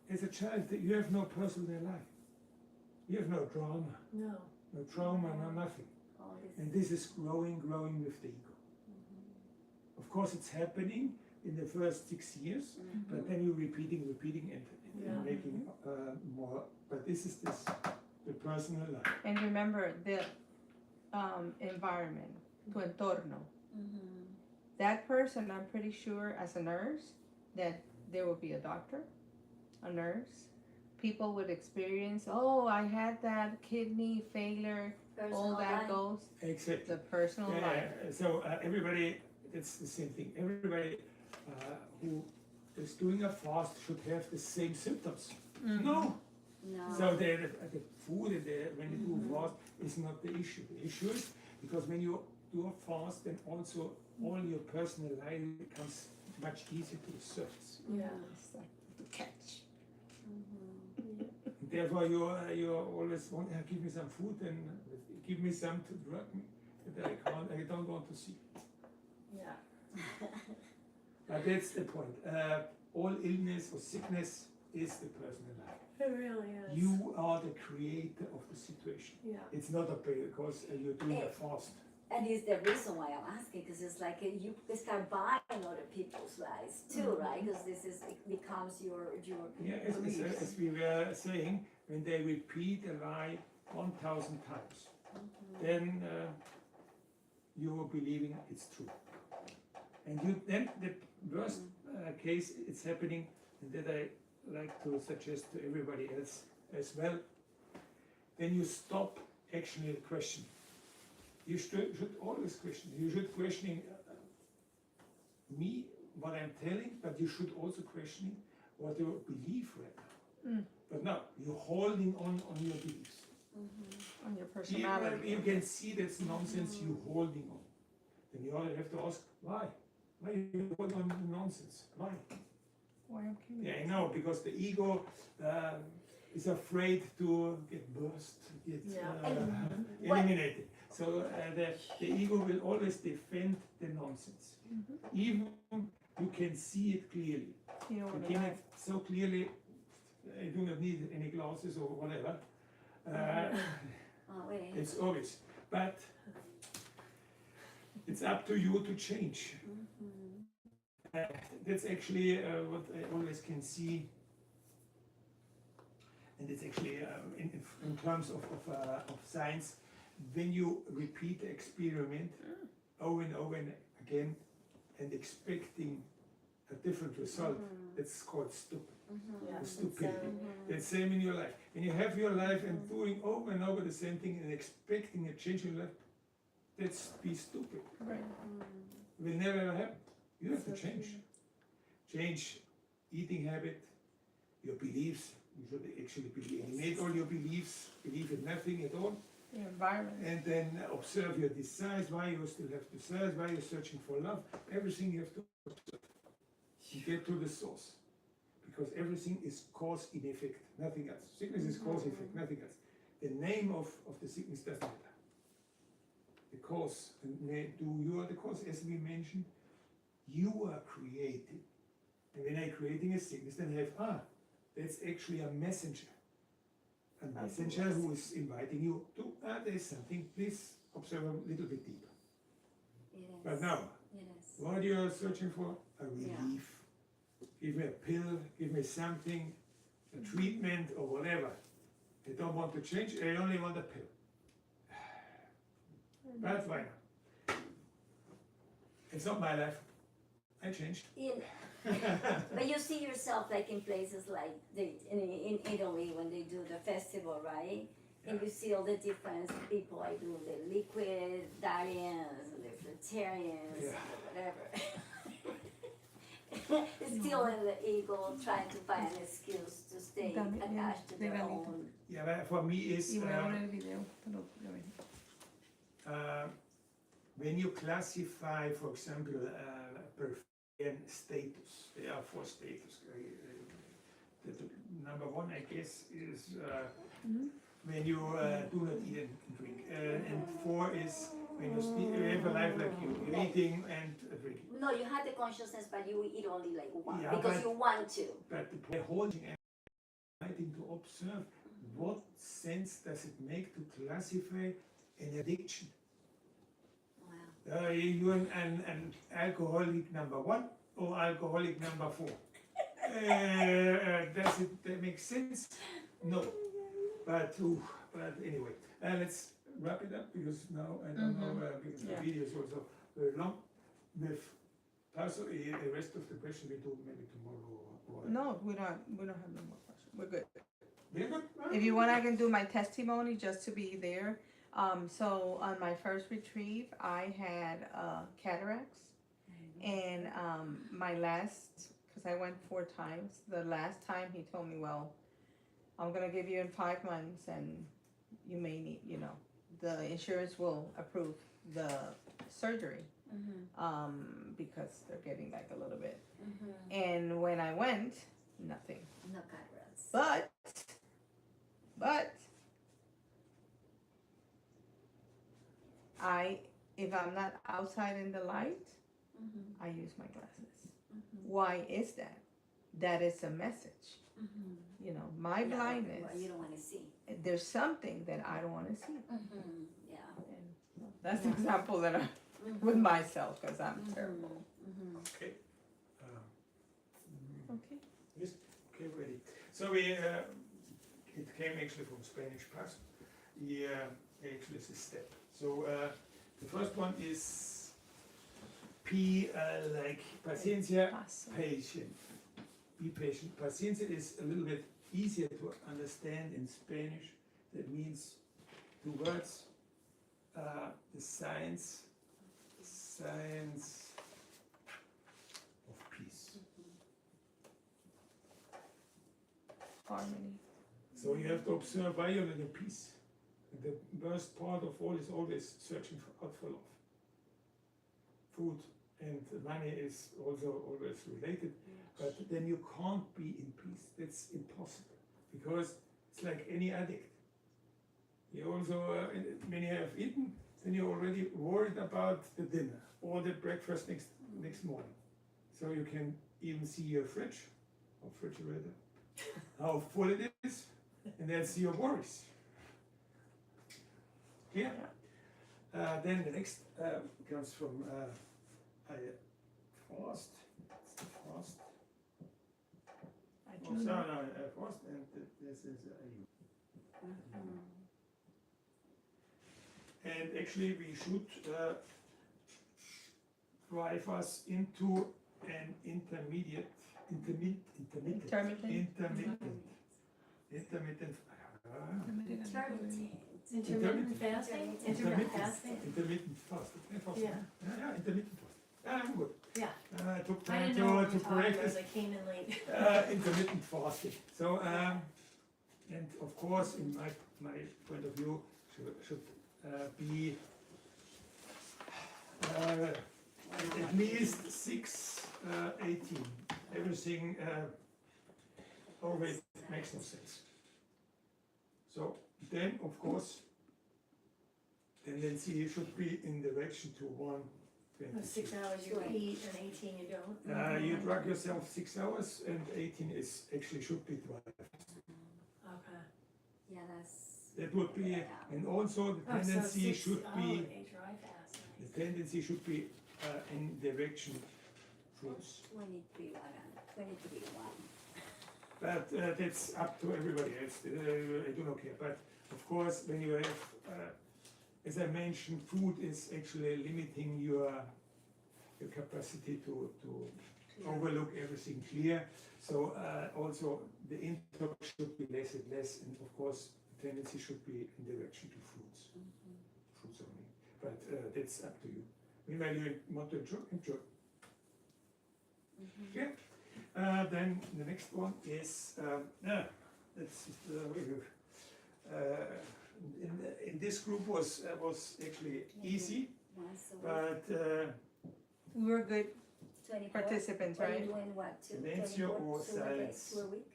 as a child that you have no personal life. You have no drama, No. no trauma, no nothing. All this. And this is growing with the ego. Of course, it's happening in the first 6 years, but then you're repeating and Yeah. making more. But this is the personal life. And remember the environment, tu entorno. That person, I'm pretty sure, as a nurse, that there will be a doctor, a nurse. People would experience, oh, I had that kidney failure, all Personal that life. goes, Exactly. the personal life. So everybody, it's the same thing. Everybody who is doing a fast should have the same symptoms. No. No. So the food and when you do fast is not the issue. The issue is because when you do a fast, then also all your personal life becomes much easier to the surface. Yeah. It's like to catch. Therefore, you always want give me some food and give me some to drug me that I don't want to see. Yeah. But that's the point. All illness or sickness is the personal life. It really is. You are the creator of the situation. Yeah. It's not because you're doing a fast. And it's the reason why I'm asking, because it's like you start buying other people's lives too, right? Because it becomes your Yeah, as we were saying, when they repeat a lie 1,000 times, then you are believing it's true. And then the worst case it's happening, and that I like to suggest to everybody else as well, then you stop actually the question. You should always question. You should questioning me, what I'm telling, but you should also questioning what you believe right now. But now, you're holding on your beliefs. On your Even personality. you can see that's nonsense you're holding on. Then you only have to ask, why? Why you hold on to nonsense? Why? Why I'm Yeah, curious. I know, because the ego is afraid to get burst, get eliminated. So the ego will always defend the nonsense. Even you can see it clearly. You don't You want can to it so clearly, I do not need any glasses or whatever. Oh, wait. It's obvious. But it's up to you to change. That's actually what I always can see, and it's actually in terms of science, when you repeat the experiment over and over and again and expecting a different result, that's called stupid. Yeah. Stupidity. The same in your life. When you have your life and doing over and over the same thing and expecting a change in your life, that's be stupid. Right. It will never ever happen. You have to change. Change eating habit, your beliefs. You should actually eliminate all your beliefs, believe in nothing at all. The environment. And then observe your desires, why you still have desires, why you're searching for love. Everything you have to observe. You get to the source. Because everything is cause in effect, nothing else. Sickness is cause effect, nothing else. The name of the sickness doesn't matter. The cause, you are the cause, as we mentioned, you are creating. And when I'm creating a sickness, then I have, that's actually a messenger. A messenger who is inviting you to, there's something, please observe a little bit deeper. But now, what you are searching for? A relief. Give me a pill, give me something, a treatment or whatever. I don't want to change, I only want a pill. But why not? It's not my life. I changed. But you see yourself like in places like in Italy when they do the festival, right? And you see all the different people. I do the liquidarians, the fruitarians, Yeah. whatever. Still in the ego, trying to find an excuse to stay attached to their own. Yeah, but for me is Y voy a poner el video. Pero lo ven. when you classify, for example, Berrios status, there are 4 status. The number 1, I guess, is when you do not eat and drink. And 4 is when you have a life like you're eating and drinking. No, you have the consciousness, but you eat only like one Yeah, because but- you want to. But the whole thing, I think, to observe what sense does it make to classify an addiction? Wow. You're an alcoholic number 1 or alcoholic number 4? Does it make sense? No. But anyway, let's wrap it up because now I don't know because Yeah. the video is also very long. With possibly the rest of the question we do maybe tomorrow or No, we don't have no more questions. We're good. Very good. If you want, I can do my testimony just to be there. So on my first retrieve, I had cataracts, and my last, because I went 4 times. The last time he told me, well, I'm gonna give you in 5 months, and you may need, the insurance will approve the surgery, because they're getting like a little bit. And when I went, nothing. No cataracts. But if I'm not outside in the light, I use my glasses. Why is that? That is a message. My Yeah, blindness, well, you don't want to see. there's something that I don't want to see. Yeah. And that's the example that I, with myself, because I'm terrible. Okay. Okay. Yes. Okay, ready. So we it came actually from Spanish past. Actually it's a step. So the first one is P like paciencia, patient. Be patient. Paciencia is a little bit easier to understand in Spanish. That means 2 words. The science of peace. Harmony. So you have to observe why you're in peace. The worst part of all is always searching out for love. Food and money is also always related, but then you can't be in peace. That's impossible because it's like any addict. You also, when you have eaten, then you're already worried about the dinner or the breakfast next morning. So you can even see your fridge or refrigerator, how full it is, and that's your worries. Yeah. Then the next comes from Frost. It's the Frost. I Oh, do sorry, know. no, Frost, and this is you. And actually, we should drive us into an intermittent. Intermittent. Intermittent. Intermittent fasting? Intermittent fasting? Intermittent fast. Yeah. Yeah, intermittent fast. I'm good. Yeah. I took I time didn't know what to we were talking correct about, this. I came in late. Intermittent fasting. So, and of course, in my point of view, should be at least 6:18. Everything over it makes no sense. So then, of course, tendency should be in direction to 1:20. 6 hours you eat and 18 you don't? You drug yourself 6 hours, and 18 is actually should be 12. Okay. Yeah, that's. That would be, and also the tendency should be, a dry fast, the nice. tendency should be in direction fruits. 23:1. But that's up to everybody else. I do not care. But of course, when you have, as I mentioned, food is actually limiting your capacity to overlook everything clear. So also the intake should be less and less, and of course the tendency should be in direction to fruits, fruits only. But that's up to you. Meanwhile, you want to enjoy. Okay. Then the next one is in this group was actually easy, Once a week. but We were good 24. participants, Are you right? doing what, Silencio 24? or 2 a day, silence? 2 a week?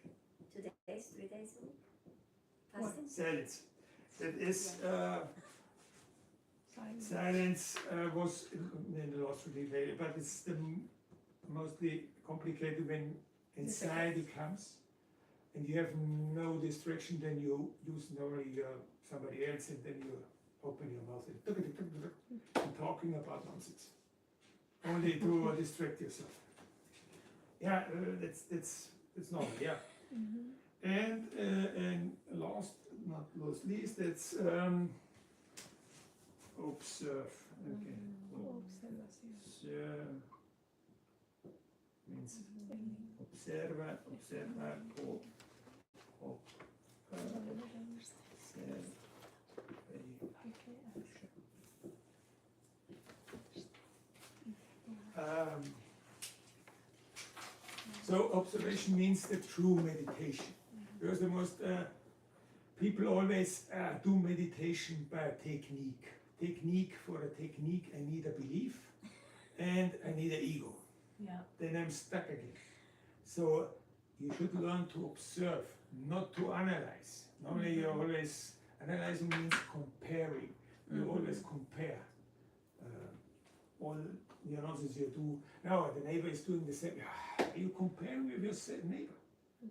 2 days, 3 days a week? Fasting? silence. That is, Silence. silence was in the last later, but it's the mostly complicated when anxiety comes and you have no distraction, then you use normally somebody else and then you open your mouth and talking about nonsense. Only to distract yourself. Yeah, that's normal, yeah. And last, not least, that's observe. Okay. Observe means observa, so observation means the true meditation. Because the most people always do meditation by a technique. Technique, for a technique I need a belief and I need an ego. Yeah. Then I'm stuck again. So you should learn to observe, not to analyze. Normally you're always, analyzing means comparing. You always compare all the nonsense you do. Now the neighbor is doing the same. Are you comparing with your neighbor?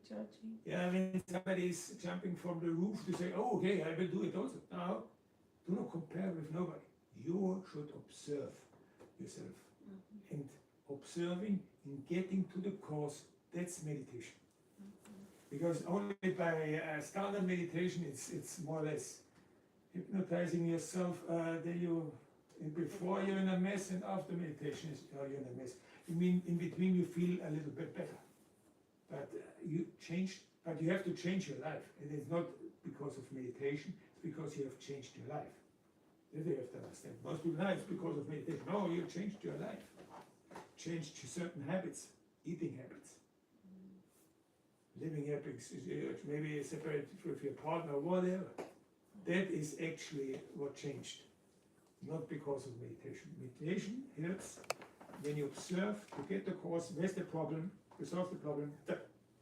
Judging. Yeah, when somebody is jumping from the roof to say, oh, okay, I will do it also. No, do not compare with nobody. You should observe yourself. And observing and getting to the cause, that's meditation. Because only by standard meditation, it's more or less hypnotizing yourself. Then you, before you're in a mess and after meditation, you're in a mess. You mean in between you feel a little bit better. But you have to change your life. And it's not because of meditation, it's because you have changed your life. That you have to understand. Most people know it's because of meditation. No, you changed your life. Changed certain habits, eating habits, living habits, maybe separate with your partner or whatever. That is actually what changed, not because of meditation. Meditation helps when you observe, to get the cause, where's the problem, to solve the problem,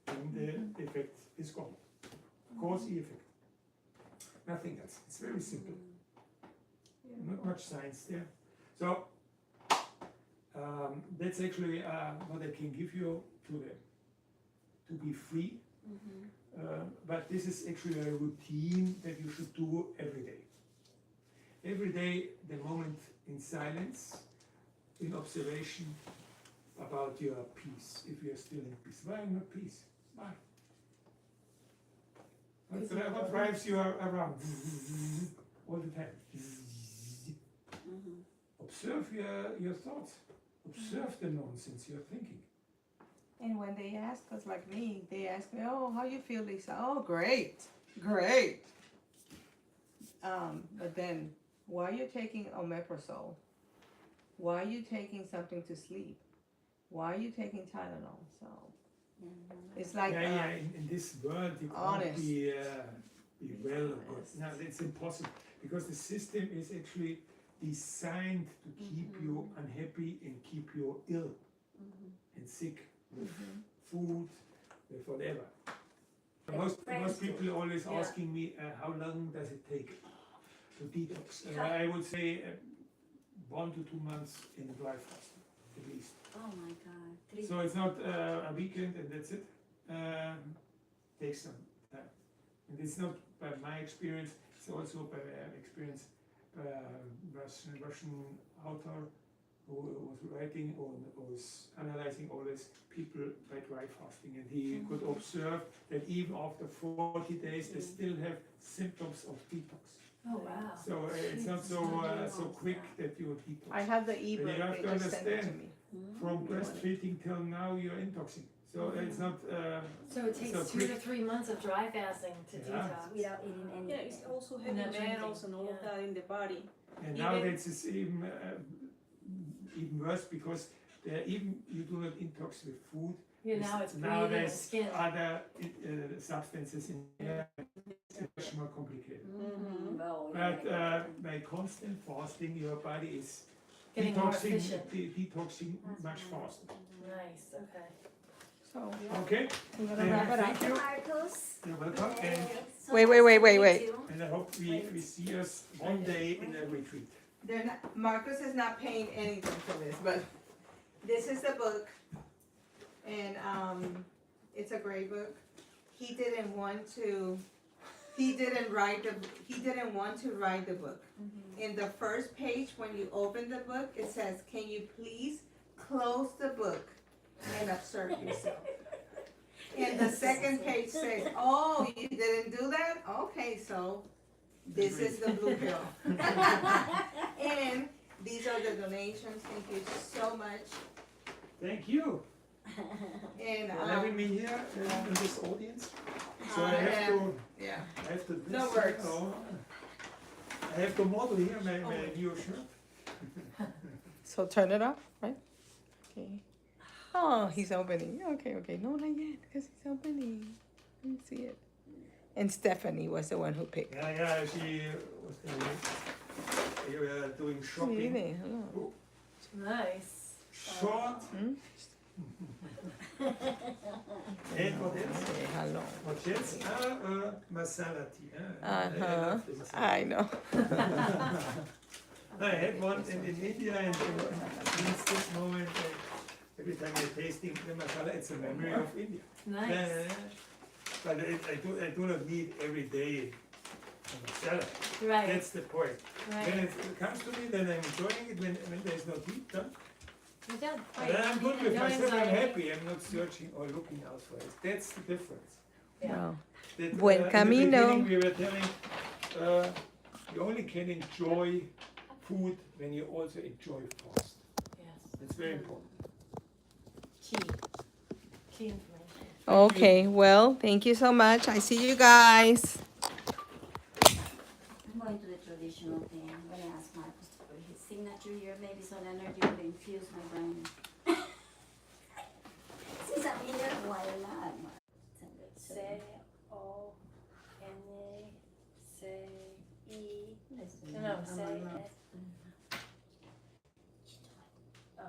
and the effect is gone. Cause, effect. Nothing else. It's very simple. Not much science there. So that's actually what I can give you to be free. But this is actually a routine that you should do every day. Every day, the moment in silence, in observation about your peace. If you are still in peace, why not peace? Why? What drives you around all the time? Observe your thoughts. Observe the nonsense you're thinking. And when they ask us, like me, they ask me, oh, how you feel, Lisa? Oh, great, great. But then, why are you taking omeprazole? Why are you taking something to sleep? Why are you taking Tylenol? So, it's like, In this world, you can't be well or good. No, it's impossible. Because the system is actually designed to keep you unhappy and keep you ill and sick with food, with whatever. Most people are always asking me, how long does it take to detox? I would say 1 to 2 months in a dry fast, at least. Oh my God. So it's not a weekend and that's it. Takes some time. And it's not by my experience, it's also by experience by a Russian author who was writing or was analyzing all these people by dry fasting. And he could observe that even after 40 days, they still have symptoms of detox. Oh, wow. So it's not so quick that you detox. I have the you ebook, have they to just sent it to understand. me. From breastfeeding till now, you're intoxing. So it's not. So it takes so 2 to quick. 3 months of dry fasting to Yeah. detox. Without eating anything. Yeah, it's also And heavy not drinking, metals and all of yeah. that in the body. And Even- nowadays it's even worse because even you do not intox with food. Yeah, now it's Now breathing and there's skin. other substances in there. It's much more complicated. Well, But yeah. by constant fasting, your body is Getting more efficient. detoxing much faster. Nice, okay. So Okay? I'm gonna wrap it up. Thank you. Marcos. You're welcome. And, So Wait, nice wait, wait, to wait, meet wait. you. and I hope we see us one day in a retreat. They're not, Marcus is not paying anything for this, but this is the book. And, it's a great book. He didn't want to write the book. In the first page, when you open the book, it says, can you please close the book and observe yourself? And the second page says, oh, you didn't do that? Okay, so this is the blue pill. And these are the donations. Thank you so much. Thank you And, for having me here in this audience. So I have to, yeah. I have to. No words. I have to model here my new shirt. So turn it off, right? Okay. Oh, he's opening. Okay. No, not yet, because he's opening. Let me see it. And Stephanie was the one who picked. Yeah, she was doing Sí, shopping. déjalo. Nice. Short. Hmm? And what else? Déjalo. What else? Masala tea. I Uh-huh. love this. I know. I had one in India, and since this moment, every time you're tasting the masala, it's a memory of India. Nice. But I do not need every day a masala. Right, That's the point. When right. it comes to me, then I'm enjoying it. When there's no heat, done. You're done. Then I'm good with No myself. I'm anxiety. happy. I'm not searching or looking elsewhere. That's the difference. Wow. That, Buen in the camino. beginning we were telling, you only can enjoy food when you also enjoy fast. Yes. It's very important. Key information. Okay, well, thank you so much. I see you guys. I'm going to the traditional thing. I'm gonna ask Marcus to put his signature here, maybe some energy will infuse my brain. Since I'm here, why not? C-O-N-A-C-E. No, say it. Oh,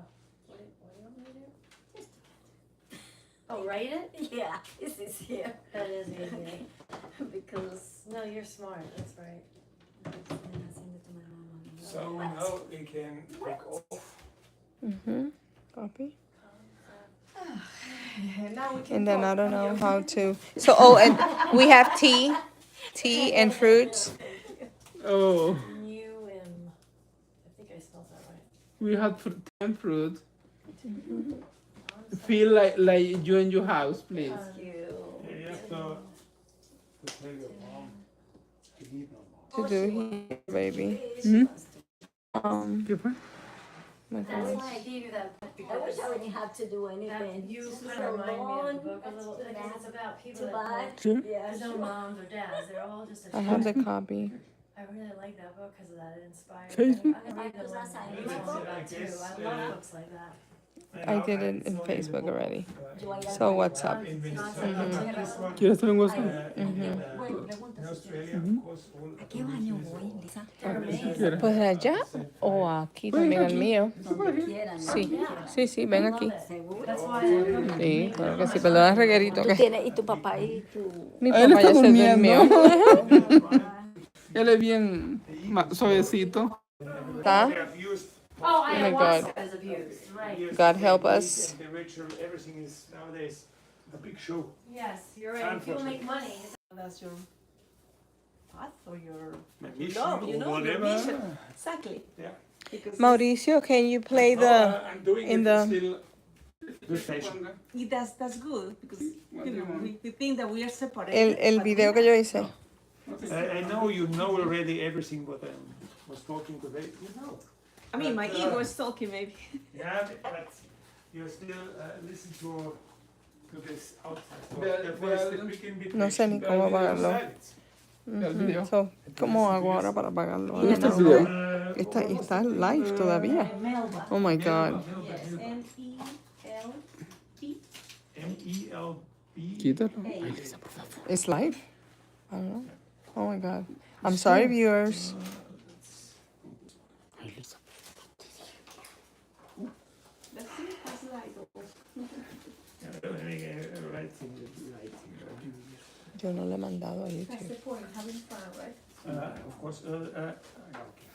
what do you want me to do? Oh, write it? Yeah, this is here. That is easy. Because No, you're smart, that's right. So now we can take off. Mm-hmm. Copy. Now we can And then talk. I don't know how to. So, oh, and we have tea and fruits. Oh, You and, I think I spelled that right. we had 10 fruit. Feel like you in your house, please. you. You have to tell your mom to eat no more. To do here, baby. Hmm? My That's goodness. why I gave you that book, I because wish I wouldn't have to do that, anything. you This is kind a of remind me of the long book a little, because it's about people to that buy. Sure. Yeah, there's no sure. moms or dads, they're all just a I have the copy. I really like that book because of that, it inspired Okay. me. I'm gonna read the Because one last time that you you told me I about too, guess, I love books like that. I did it in Facebook already. Do I have So my- what's up? In Venezuela, Mhm. this one, ¿Quieres hacer un WhatsApp? Bueno, pregunta in si Australia, quieres. of course, all ¿A qué baño voy, Lisa? They're amazing. ¿Quieres? Pues allá o aquí también al mío. Donde quieran. Sí, sí, ven I love aquí. it. ¿Seguro? That's why I love it. Sí, claro que sí. Perdona, Reguerito. Tú Que tienes, y tu papá y tu... mi Él papá ya está se durmiendo. durmió. Él es bien suavecito. ¿Está? They have used Oh, my ayahuasca God. is abused, right. years God to help make us. meat and the ritual, everything is nowadays a big show. Yes, you're right, if you make money, That's your path or your My mission love, you or know, your whatever. mission. Exactly. Yeah. Because Mauricio, can you play the I'm doing in it the- still the fashion. that's good because you know we think that we are separated. el but video we que yo hice? I know you know already everything what I was talking today. You know. I mean, my But, ego is talking maybe. Yeah, but you still listen to this outside. So Well, therefore it's the well, big invitation. No sé ni cómo apagarlo. Silence. El video. So, ¿cómo hago ahora para apagarlo? I ¿Viste el don't know. video? Está live todavía. Melba. Oh my God. Yes. M-E-L-B. MELB. Quítalo. It's live? I don't know. Oh my God. I'm sorry, viewers. That's it. That's like. Yeah, writing the light here. Yo no le he mandado a That's YouTube. the point, having fun, right? Of course, okay.